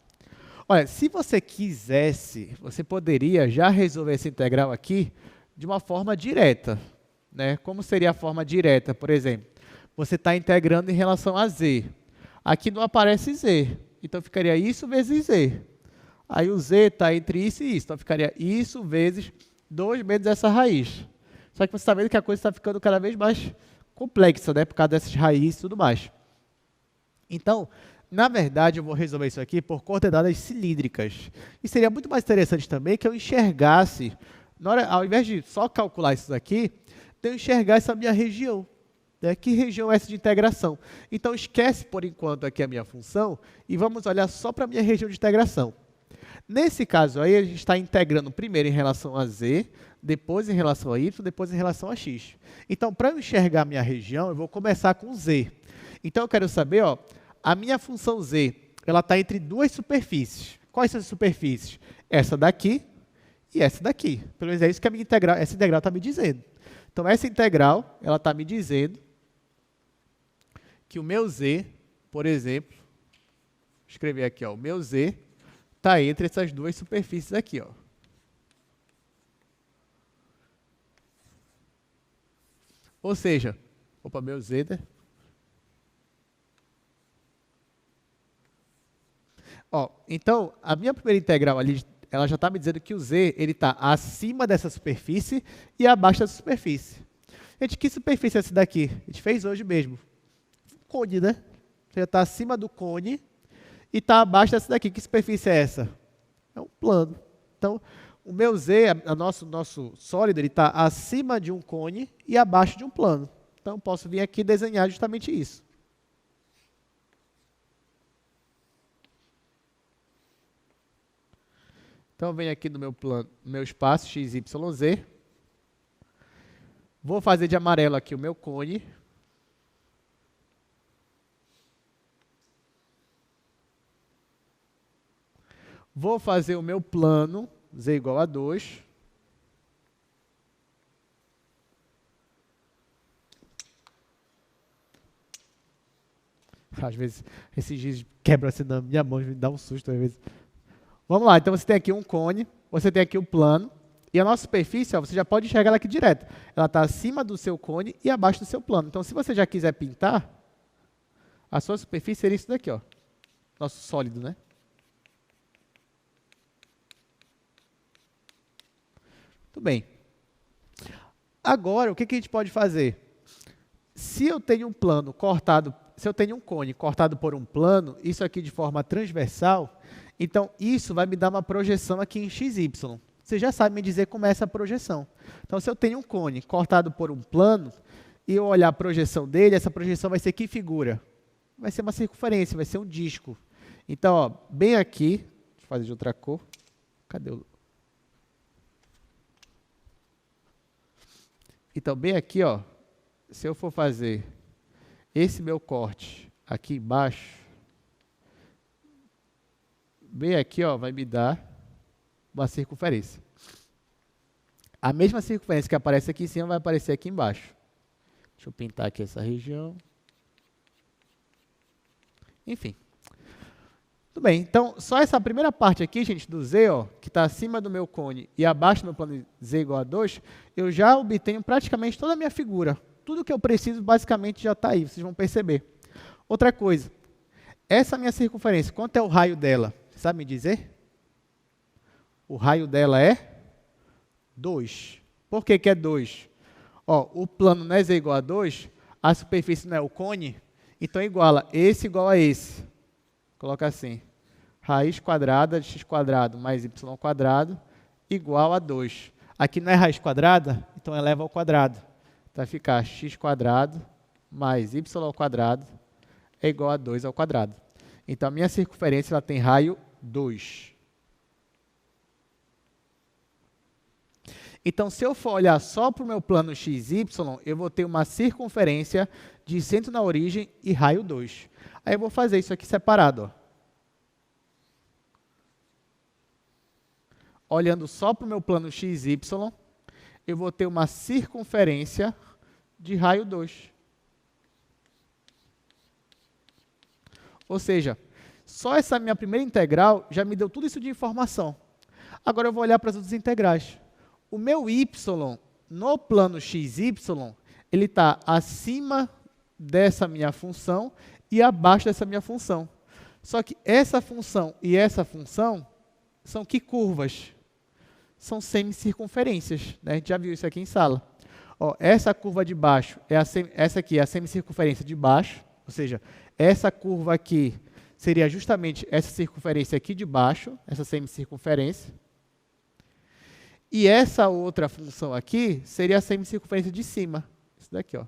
Olha, se você quisesse, você poderia já resolver essa integral aqui de uma forma direta, né? Como seria a forma direta? Por exemplo, você está integrando em relação a z. Aqui não aparece z, então ficaria isso vezes z. Aí o z está entre isso e isso, então ficaria isso vezes 2 menos essa raiz. Só que você está vendo que a coisa está ficando cada vez mais complexa, né? Por causa dessas raízes e tudo mais. Então, na verdade, eu vou resolver isso aqui por coordenadas cilíndricas. E seria muito mais interessante também que eu enxergasse, ao invés de só calcular isso daqui, eu enxergasse essa minha região. Né? Que região é essa de integração? Então, esquece por enquanto aqui a minha função e vamos olhar só para a minha região de integração. Nesse caso aí, a gente está integrando primeiro em relação a z, depois em relação a y, depois em relação a x. Então, para eu enxergar a minha região, eu vou começar com z. Então, eu quero saber, ó, a minha função z, ela está entre duas superfícies. Quais são as superfícies? Essa daqui e essa daqui. Pelo menos é isso que a minha integral, essa integral está me dizendo. Então, essa integral, ela está me dizendo que o meu z, por exemplo, vou escrever aqui, ó, o meu z está entre essas duas superfícies aqui, ó. Ou seja, meu z, né? Ó, então, a minha primeira integral ali, ela já está me dizendo que o z ele está acima dessa superfície e abaixo dessa superfície. Gente, que superfície é essa daqui? A gente fez hoje mesmo. Cone, né? Você está acima do cone e está abaixo dessa daqui. Que superfície é essa? É um plano. Então, o meu z, nosso sólido, ele está acima de um cone e abaixo de um plano. Então, eu posso vir aqui e desenhar justamente isso. Então, eu venho aqui no meu plano, no meu espaço, x, y, z. Vou fazer de amarelo aqui o meu cone. Vou fazer o meu plano, z igual a 2. Às vezes, esses giz quebram assim na minha mão, me dá um susto às vezes. Vamos lá, então você tem aqui um cone, você tem aqui o plano, e a nossa superfície, ó, você já pode enxergar ela aqui direto. Ela está acima do seu cone e abaixo do seu plano. Então, se você já quiser pintar, a sua superfície seria isso daqui, ó, nosso sólido, né? Muito bem. Agora, o que a gente pode fazer? Se eu tenho um plano cortado se eu tenho um cone cortado por um plano, isso aqui de forma transversal, então isso vai me dar uma projeção aqui em XY. Você já sabe me dizer como é essa projeção. Então, se eu tenho um cone cortado por um plano, e eu olhar a projeção dele, essa projeção vai ser que figura? Vai ser uma circunferência, vai ser um disco. Então, ó, bem aqui, deixa eu fazer de outra cor. Cadê o... Então, bem aqui, ó, se eu for fazer esse meu corte aqui embaixo, bem aqui, ó, vai me dar uma circunferência. A mesma circunferência que aparece aqui em cima vai aparecer aqui embaixo. Deixa eu pintar aqui essa região. Enfim. Tudo bem, então, só essa primeira parte aqui, gente, do Z, ó, que está acima do meu cone e abaixo do meu plano Z igual a 2, eu já obtenho praticamente toda a minha figura. Tudo que eu preciso, basicamente, já está aí, vocês vão perceber. Outra coisa, essa minha circunferência, quanto é o raio dela? Você sabe me dizer? O raio dela é 2. Por que que é 2? Ó, o plano não é Z igual a 2, a superfície não é o cone, então iguala esse igual a esse. Coloca assim, raiz quadrada de x quadrado mais y quadrado igual a 2. Aqui não é raiz quadrada, então eleva ao quadrado. Vai ficar x quadrado mais y ao quadrado é igual a 2 ao quadrado. Então, a minha circunferência ela tem raio 2. Então, se eu for olhar só para o meu plano XY, eu vou ter uma circunferência de centro na origem e raio 2. Aí eu vou fazer isso aqui separado. Ó. Olhando só para o meu plano XY, eu vou ter uma circunferência de raio 2. Ou seja, só essa minha primeira integral já me deu tudo isso de informação. Agora eu vou olhar para as outras integrais. O meu y no plano xy, ele está acima dessa minha função e abaixo dessa minha função. Só que essa função e essa função são que curvas? São semicircunferências. Né? A gente já viu isso aqui em sala. Ó, essa curva de baixo, essa aqui é a semicircunferência de baixo, ou seja, essa curva aqui seria justamente essa circunferência aqui de baixo, essa semicircunferência. E essa outra função aqui seria a semicircunferência de cima. Isso daqui, ó.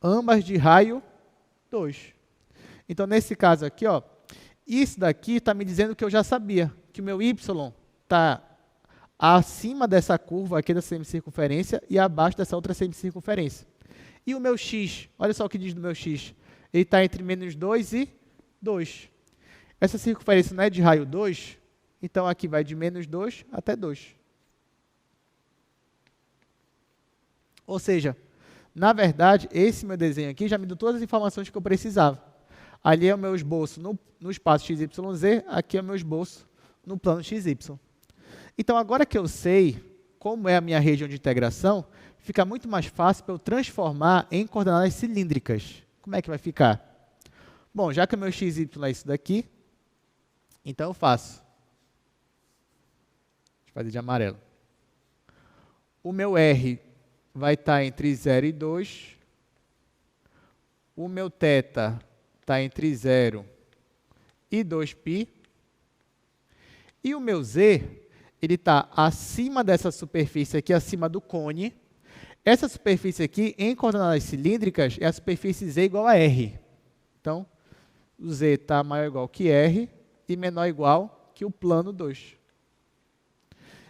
Ambas de raio 2. Então, nesse caso aqui, ó, isso daqui está me dizendo que eu já sabia, que o meu y está acima dessa curva aqui da semicircunferência e abaixo dessa outra semicircunferência. E o meu x, olha só o que diz do meu x. Ele está entre menos 2 e 2. Essa circunferência não é de raio 2, então aqui vai de menos 2 até 2. Ou seja, na verdade, esse meu desenho aqui já me deu todas as informações que eu precisava. Ali é o meu esboço no espaço XYZ, aqui é o meu esboço no plano XY. Então, agora que eu sei como é a minha região de integração, fica muito mais fácil para eu transformar em coordenadas cilíndricas. Como é que vai ficar? Bom, já que o meu XY é isso daqui, então eu faço. Deixa eu fazer de amarelo. O meu R vai estar entre 0 e 2. O meu θ está entre 0 e 2π. E o meu Z, ele está acima dessa superfície aqui, acima do cone. Essa superfície aqui, em coordenadas cilíndricas, é a superfície Z igual a R. Então, o Z está maior ou igual que R e menor ou igual que o plano 2.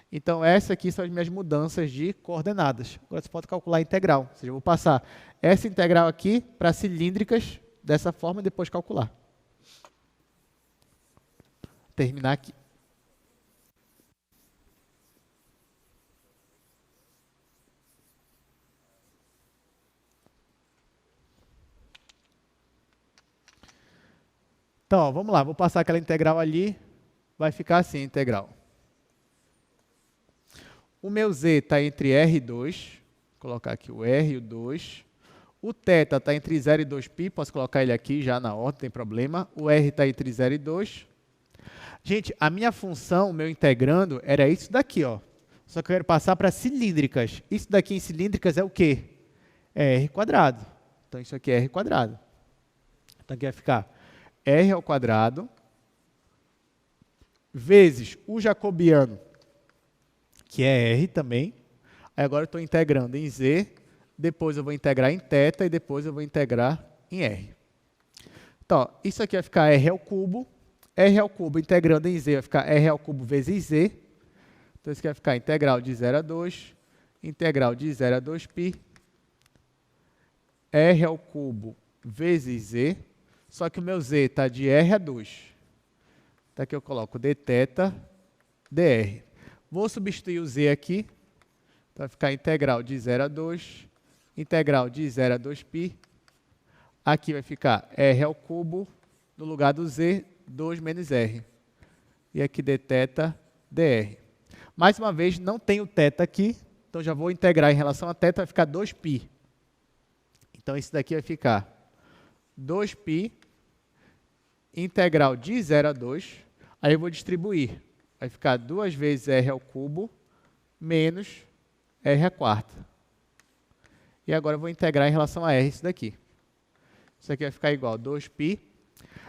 Então, essas aqui são as minhas mudanças de coordenadas. Agora, você pode calcular a integral. Ou seja, eu vou passar essa integral aqui para cilíndricas dessa forma e depois calcular. Terminar aqui. Então, ó, vamos lá, vou passar aquela integral ali, vai ficar assim a integral. O meu z está entre r e 2, vou colocar aqui o r e o 2. O θ está entre 0 e 2π, posso colocar ele aqui já na ordem, não tem problema. O r está entre 0 e 2. Gente, a minha função, o meu integrando, era isso daqui, ó. Só que eu quero passar para cilíndricas. Isso daqui em cilíndricas é o quê? é r quadrado. Então, isso aqui é r quadrado. Então, aqui vai ficar r ao quadrado vezes o jacobiano, que é r também. Aí agora eu estou integrando em z, depois eu vou integrar em θ e depois eu vou integrar em r. Então, ó, isso aqui vai ficar r ao cubo integrando em z vai ficar r ao cubo vezes z. Então, isso aqui vai ficar integral de 0 a 2, integral de 0 a 2π, r ao cubo vezes z, só que o meu z está de r a 2. Então, aqui eu coloco dθ dr. Vou substituir o z aqui, então vai ficar integral de 0 a 2, integral de 0 a 2π. Aqui vai ficar r ao cubo, no lugar do z, 2 menos r. E aqui dθ dr. Mais uma vez, não tem o θ aqui, então já vou integrar em relação a θ, vai ficar 2π. Então, isso daqui vai ficar 2π integral de 0 a 2. Aí eu vou distribuir. Vai ficar 2 vezes r ao cubo menos r à quarta. E agora eu vou integrar em relação a r isso daqui. Isso aqui vai ficar igual a 2π.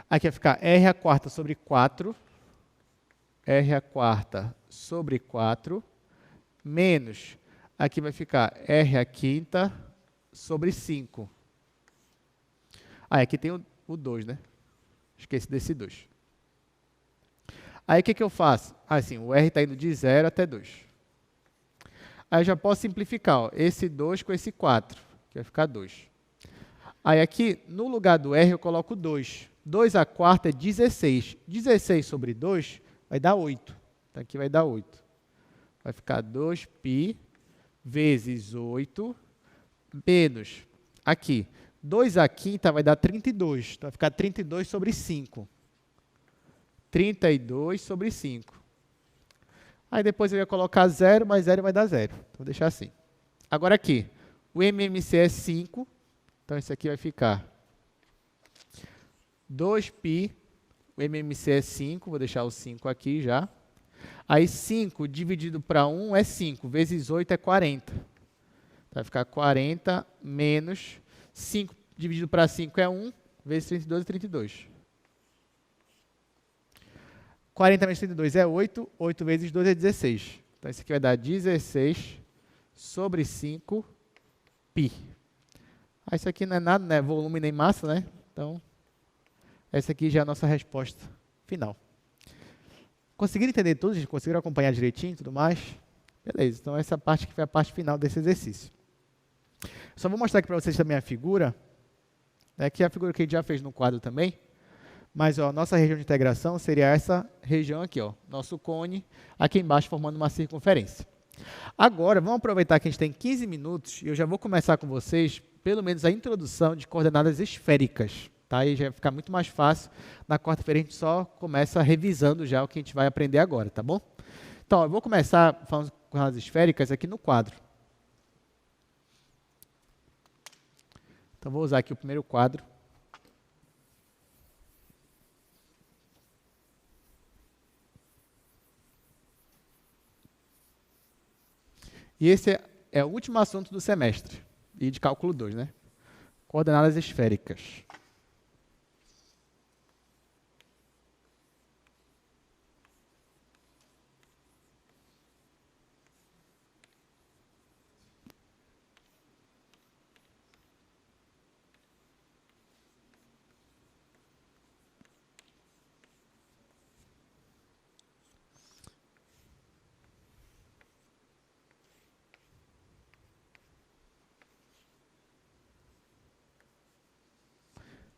Aqui vai ficar r à quarta sobre 4. R à quarta sobre 4. Menos. Aqui vai ficar r à quinta sobre 5. Ah, aqui tem o 2, né? Esqueci desse 2. Aí o que eu faço? Assim, o r está indo de 0 até 2. Aí eu já posso simplificar, ó, esse 2 com esse 4, que vai ficar 2. Aí aqui, no lugar do r, eu coloco 2. 2 à quarta é 16. 16 sobre 2 vai dar 8. Então aqui vai dar 8. Vai ficar 2π vezes 8 menos, aqui, 2 à quinta vai dar 32. Então vai ficar 32 sobre 5. 32 sobre 5. Aí depois eu ia colocar 0, mas 0 vai dar 0. Então, vou deixar assim. Agora aqui, o MMC é 5. Então, isso aqui vai ficar 2π. O MMC é 5. Vou deixar o 5 aqui já. Aí, 5 dividido para 1 é 5. Vezes 8 é 40. Então, vai ficar 40 menos 5 dividido para 5 é 1. Vezes 32 é 32. 40 menos 32 é 8, 8 vezes 2 é 16. Então, isso aqui vai dar 16 sobre 5π. Isso aqui não é nada, né? Volume nem massa, né? Então, essa aqui já é a nossa resposta final. Conseguiram entender tudo, gente? Conseguiram acompanhar direitinho e tudo mais? Beleza, então essa parte que foi a parte final desse exercício. Só vou mostrar aqui para vocês também a figura, né, que é a figura que a gente já fez no quadro também. Mas ó, nossa região de integração seria essa região aqui, ó, nosso cone, aqui embaixo formando uma circunferência. Agora, vamos aproveitar que a gente tem 15 minutos e eu já vou começar com vocês, pelo menos a introdução de coordenadas esféricas. Tá? Aí já vai ficar muito mais fácil. Na quarta-feira a gente só começa revisando já o que a gente vai aprender agora, tá bom? Então, ó, eu vou começar falando com coordenadas esféricas aqui no quadro. Então, vou usar aqui o primeiro quadro. E esse é o último assunto do semestre, e de cálculo 2, né? Coordenadas esféricas.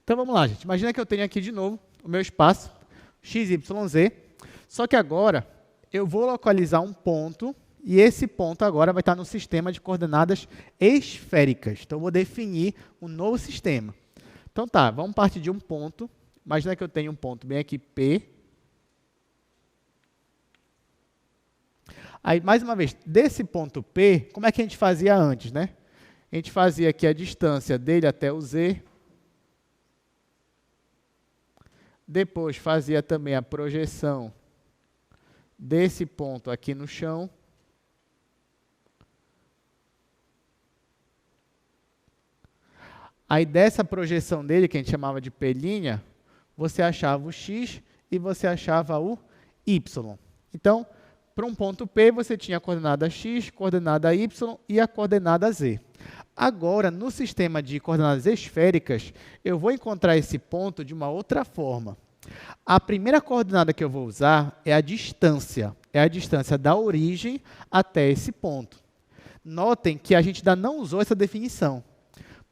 Então, vamos lá, gente. Imagina que eu tenho aqui de novo o meu espaço, x, y, z. Só que agora, eu vou localizar um ponto, e esse ponto agora vai estar no sistema de coordenadas esféricas. Então, eu vou definir um novo sistema. Então, tá, vamos partir de um ponto. Imagina que eu tenho um ponto bem aqui, P. Aí, mais uma vez, desse ponto P, como é que a gente fazia antes, né? A gente fazia aqui a distância dele até o Z. Depois fazia também a projeção desse ponto aqui no chão. Aí dessa projeção dele, que a gente chamava de P', você achava o x e você achava o y. Então, para um ponto P, você tinha a coordenada x, coordenada y e a coordenada z. Agora, no sistema de coordenadas esféricas, eu vou encontrar esse ponto de uma outra forma. A primeira coordenada que eu vou usar é a distância. É a distância da origem até esse ponto. Notem que a gente ainda não usou essa definição,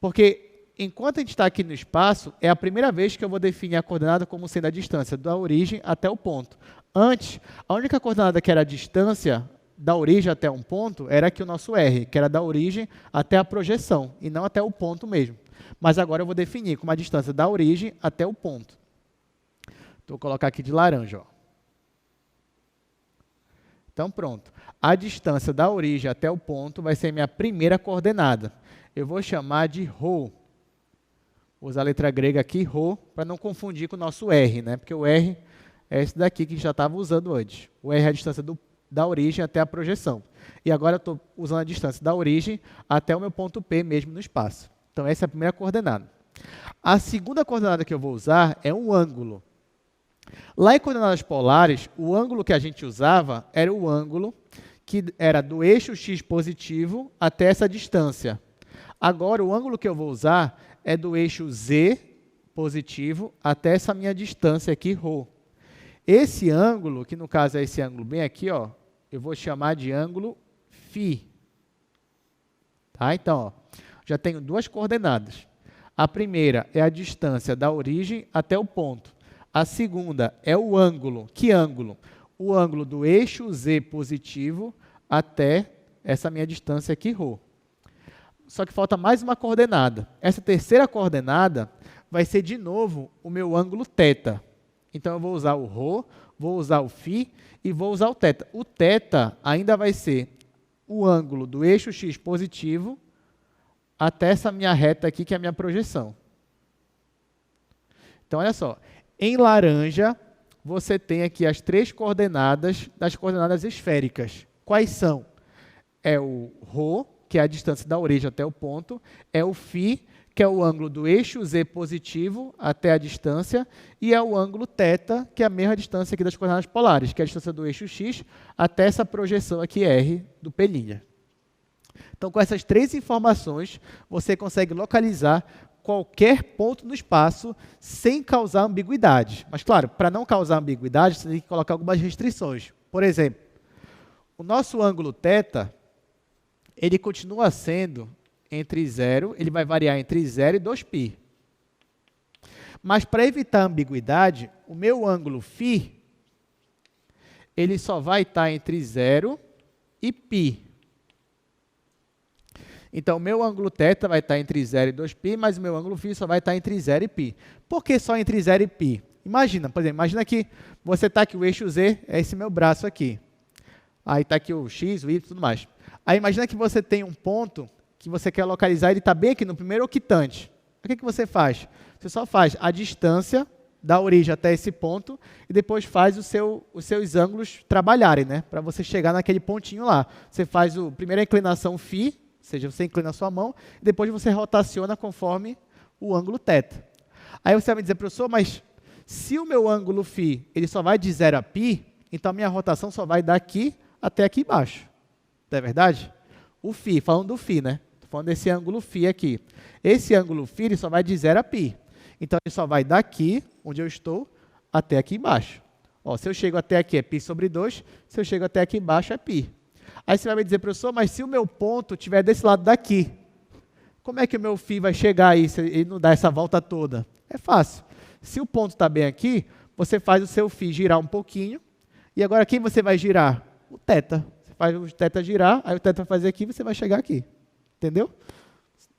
porque enquanto a gente está aqui no espaço, é a primeira vez que eu vou definir a coordenada como sendo a distância da origem até o ponto. Antes, a única coordenada que era a distância da origem até um ponto era aqui o nosso R, que era da origem até a projeção, e não até o ponto mesmo. Mas agora eu vou definir como a distância da origem até o ponto. Então, vou colocar aqui de laranja. Ó. Então, pronto. A distância da origem até o ponto vai ser a minha primeira coordenada. Eu vou chamar de ρ. Vou usar a letra grega aqui, ρ, para não confundir com o nosso R, né? Porque o R é esse daqui que a gente já estava usando antes. O R é a distância da origem até a projeção. E agora eu estou usando a distância da origem até o meu ponto P mesmo no espaço. Então, essa é a primeira coordenada. A segunda coordenada que eu vou usar é um ângulo. Lá em coordenadas polares, o ângulo que a gente usava era o ângulo que era do eixo x positivo até essa distância. Agora, o ângulo que eu vou usar é do eixo z positivo até essa minha distância aqui, ρ. Esse ângulo, que no caso é esse ângulo bem aqui, ó, eu vou chamar de ângulo φ. Tá? Então, ó, já tenho duas coordenadas. A primeira é a distância da origem até o ponto. A segunda é o ângulo. Que ângulo? O ângulo do eixo z positivo até essa minha distância aqui, ρ. Só que falta mais uma coordenada. Essa terceira coordenada vai ser, de novo, o meu ângulo θ. Então, eu vou usar o ρ, vou usar o φ e vou usar o θ. O θ ainda vai ser o ângulo do eixo x positivo até essa minha reta aqui, que é a minha projeção. Então, olha só. Em laranja, você tem aqui as três coordenadas das coordenadas esféricas. Quais são? É o ρ, que é a distância da origem até o ponto, é o φ, que é o ângulo do eixo z positivo até a distância, e é o ângulo θ, que é a mesma distância aqui das coordenadas polares, que é a distância do eixo x até essa projeção aqui R do P'. Então, com essas três informações, você consegue localizar qualquer ponto no espaço sem causar ambiguidade. Mas, claro, para não causar ambiguidade, você tem que colocar algumas restrições. Por exemplo, o nosso ângulo θ, ele continua sendo entre 0, ele vai variar entre 0 e 2π. Mas, para evitar ambiguidade, o meu ângulo φ, ele só vai estar entre 0 e π. Então, o meu ângulo θ vai estar entre 0 e 2π, mas o meu ângulo φ só vai estar entre 0 e π. Por que só entre 0 e π? Imagina, por exemplo, imagina que você está aqui, o eixo z é esse meu braço aqui. Aí está aqui o x, o y e tudo mais. Aí imagina que você tem um ponto que você quer localizar, ele está bem aqui no primeiro octante. O que você faz? Você só faz a distância da origem até esse ponto e depois faz os seus ângulos trabalharem, né? Para você chegar naquele pontinho lá. Você faz primeiro a inclinação φ, ou seja, você inclina a sua mão, e depois você rotaciona conforme o ângulo θ. Aí você vai me dizer, professor, mas se o meu ângulo φ ele só vai de 0 a π, então a minha rotação só vai daqui até aqui embaixo. Não é verdade? O φ, falando do φ, né? Estou falando desse ângulo φ aqui. Esse ângulo φ ele só vai de 0 a π. Então, ele só vai daqui, onde eu estou, até aqui embaixo. Ó, se eu chego até aqui é π sobre 2, se eu chego até aqui embaixo é π. Aí você vai me dizer, professor, mas se o meu ponto estiver desse lado daqui, como é que o meu φ vai chegar aí se ele não dá essa volta toda? É fácil. Se o ponto está bem aqui, você faz o seu φ girar um pouquinho, e agora quem você vai girar? O θ. Você faz o θ girar, aí o θ vai fazer aqui e você vai chegar aqui. Entendeu?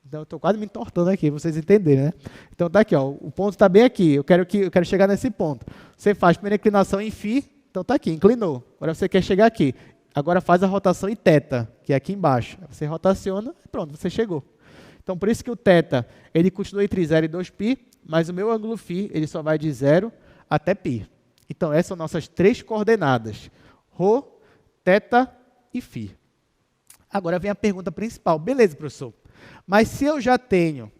Então, eu estou quase me entortando aqui, para vocês entenderem, né? Então, tá aqui, ó, o ponto está bem aqui, eu quero chegar nesse ponto. Você faz a primeira inclinação em φ, então está aqui, inclinou. Agora você quer chegar aqui. Agora faz a rotação em θ, que é aqui embaixo. Você rotaciona e pronto, você chegou. Então, por isso que o θ, ele continua entre 0 e 2π, mas o meu ângulo φ, ele só vai de 0 até π. Então, essas são nossas três coordenadas, ρ, θ e φ. Agora vem a pergunta principal. Beleza, professor, mas se eu já tenho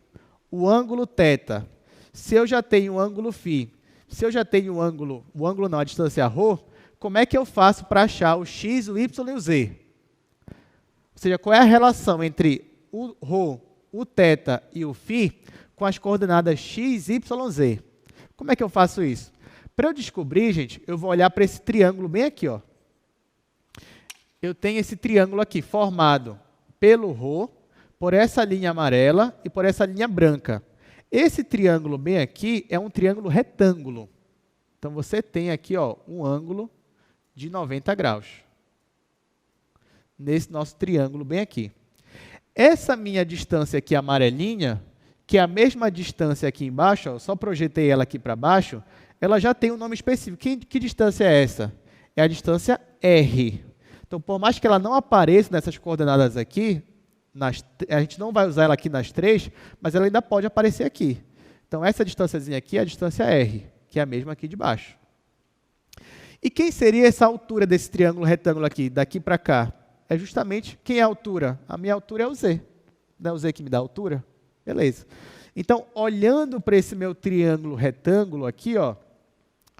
o ângulo θ. Se eu já tenho o ângulo φ, se eu já tenho o ângulo não, a distância ρ, como é que eu faço para achar o x, o y e o z? Ou seja, qual é a relação entre o ρ, o θ e o φ com as coordenadas x, y, z? Como é que eu faço isso? Para eu descobrir, gente, eu vou olhar para esse triângulo bem aqui, ó. Eu tenho esse triângulo aqui formado pelo ρ, por essa linha amarela e por essa linha branca. Esse triângulo bem aqui é um triângulo retângulo. Então, você tem aqui, ó, um ângulo de 90 graus. Nesse nosso triângulo bem aqui. Essa minha distância aqui amarelinha, que é a mesma distância aqui embaixo, ó, eu só projetei ela aqui para baixo, ela já tem um nome específico. Que distância é essa? É a distância R. Então, por mais que ela não apareça nessas coordenadas aqui, a gente não vai usar ela aqui nas 3, mas ela ainda pode aparecer aqui. Então, essa distânciazinha aqui é a distância R, que é a mesma aqui de baixo. E quem seria essa altura desse triângulo retângulo aqui, daqui para cá? É justamente quem é a altura? A minha altura é o Z. Não é o Z que me dá a altura? Beleza. Então, olhando para esse meu triângulo retângulo aqui, ó,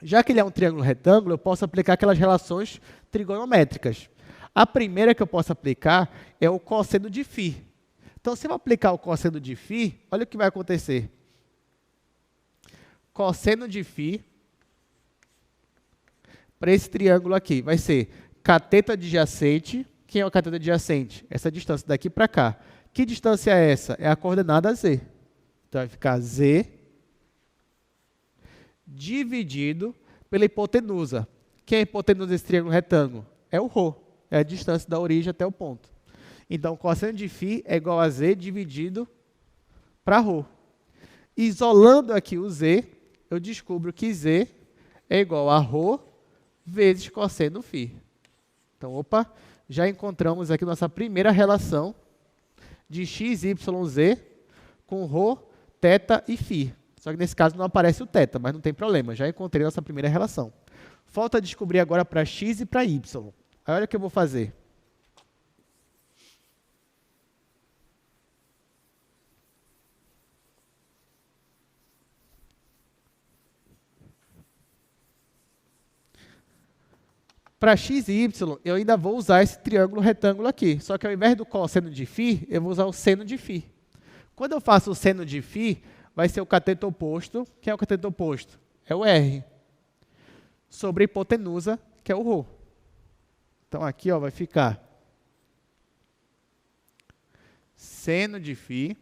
já que ele é um triângulo retângulo, eu posso aplicar aquelas relações trigonométricas. A primeira que eu posso aplicar é o cosseno de φ. Então, se eu aplicar o cosseno de φ, olha o que vai acontecer. Cosseno de φ para esse triângulo aqui vai ser cateto adjacente. Quem é o cateto adjacente? Essa distância daqui para cá. Que distância é essa? É a coordenada Z. Então, vai ficar Z dividido pela hipotenusa. Quem é a hipotenusa desse triângulo retângulo? É o ρ. É a distância da origem até o ponto. Então, cosseno de φ é igual a Z dividido para ρ. Isolando aqui o Z, eu descubro que Z é igual a ρ vezes cosseno φ. Então, opa, já encontramos aqui nossa primeira relação de x, y, z com ρ, θ e φ. Só que nesse caso não aparece o θ, mas não tem problema, já encontrei nossa primeira relação. Falta descobrir agora para x e para y. Aí olha o que eu vou fazer. Para x e y, eu ainda vou usar esse triângulo retângulo aqui. Só que ao invés do cosseno de φ, eu vou usar o seno de φ. Quando eu faço o seno de φ, vai ser o cateto oposto. Quem é o cateto oposto? É o R. Sobre a hipotenusa, que é o ρ. Então, aqui ó, vai ficar seno de φ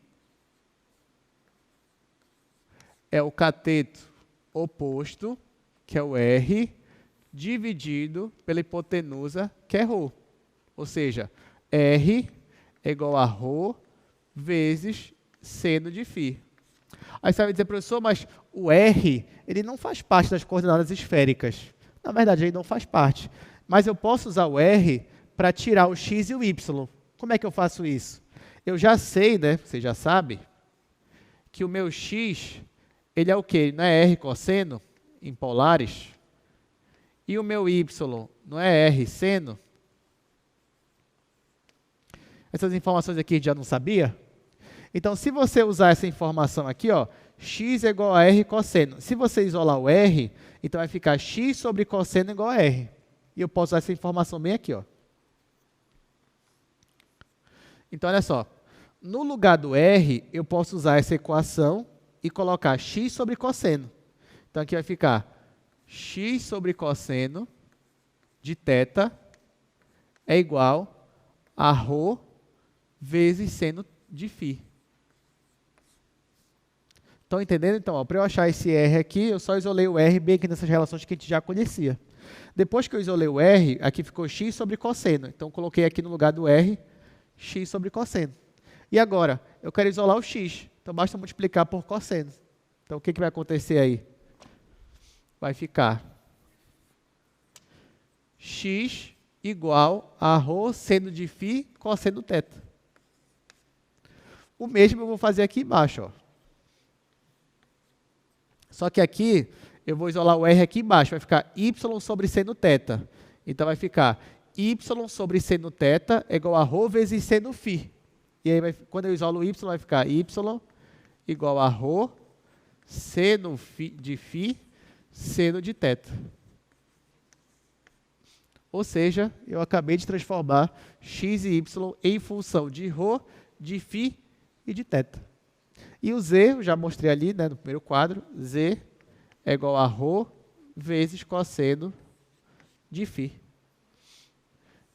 é o cateto oposto, que é o R, dividido pela hipotenusa, que é ρ. Ou seja, R é igual a ρ vezes seno de φ. Aí você vai dizer, professor, mas o R ele não faz parte das coordenadas esféricas. Na verdade, ele não faz parte. Mas eu posso usar o R para tirar o x e o y. Como é que eu faço isso? Eu já sei, né? Você já sabe, que o meu x, ele é o quê? Não é R cosseno, em polares? E o meu y não é R seno? Essas informações aqui a gente já não sabia? Então, se você usar essa informação aqui, ó, x é igual a R cosseno. Se você isolar o R, então vai ficar x sobre cosseno igual a R. E eu posso usar essa informação bem aqui, ó. Então, olha só. No lugar do R, eu posso usar essa equação e colocar x sobre cosseno. Então, aqui vai ficar x sobre cosseno de θ é igual a ρ vezes seno de φ. Estão entendendo? Então, para eu achar esse R aqui, eu só isolei o R bem aqui nessas relações que a gente já conhecia. Depois que eu isolei o R, aqui ficou x sobre cosseno. Então, coloquei aqui no lugar do R, x sobre cosseno. E agora, eu quero isolar o x. Então, basta multiplicar por cosseno. Então, o que vai acontecer aí? Vai ficar x igual a ρ seno de φ cosseno θ. O mesmo eu vou fazer aqui embaixo, ó. Só que aqui, eu vou isolar o R aqui embaixo, vai ficar y sobre seno θ. Então, vai ficar y sobre seno θ é igual a ρ vezes seno φ. E aí, quando eu isolo o y, vai ficar y igual a ρ, seno de φ, seno de θ. Ou seja, eu acabei de transformar x e y em função de ρ, de φ e de θ. E o z, eu já mostrei ali, né, no primeiro quadro, z é igual a ρ vezes cosseno de φ.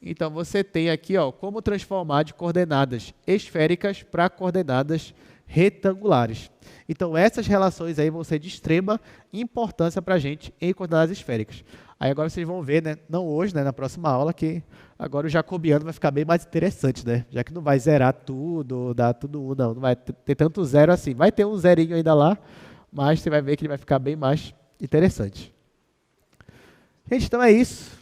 Então, você tem aqui como transformar de coordenadas esféricas para coordenadas retangulares. Então, essas relações aí vão ser de extrema importância para a gente em coordenadas esféricas. Aí agora vocês vão ver, né, não hoje, né, na próxima aula, que agora o jacobiano vai ficar bem mais interessante, né? Já que não vai zerar tudo, dar tudo 1, não vai ter tanto zero assim. Vai ter um zerinho ainda lá, mas você vai ver que ele vai ficar bem mais interessante. Gente, então é isso.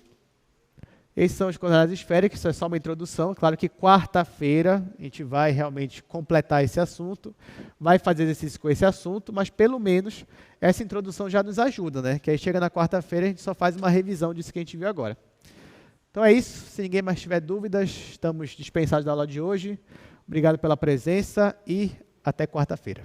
Esses são as coordenadas esféricas, isso é só uma introdução. Claro que quarta-feira a gente vai realmente completar esse assunto, vai fazer exercício com esse assunto, mas pelo menos essa introdução já nos ajuda, né? Que aí chega na quarta-feira a gente só faz uma revisão disso que a gente viu agora. Então é isso, se ninguém mais tiver dúvidas, estamos dispensados da aula de hoje. Obrigado pela presença e até quarta-feira.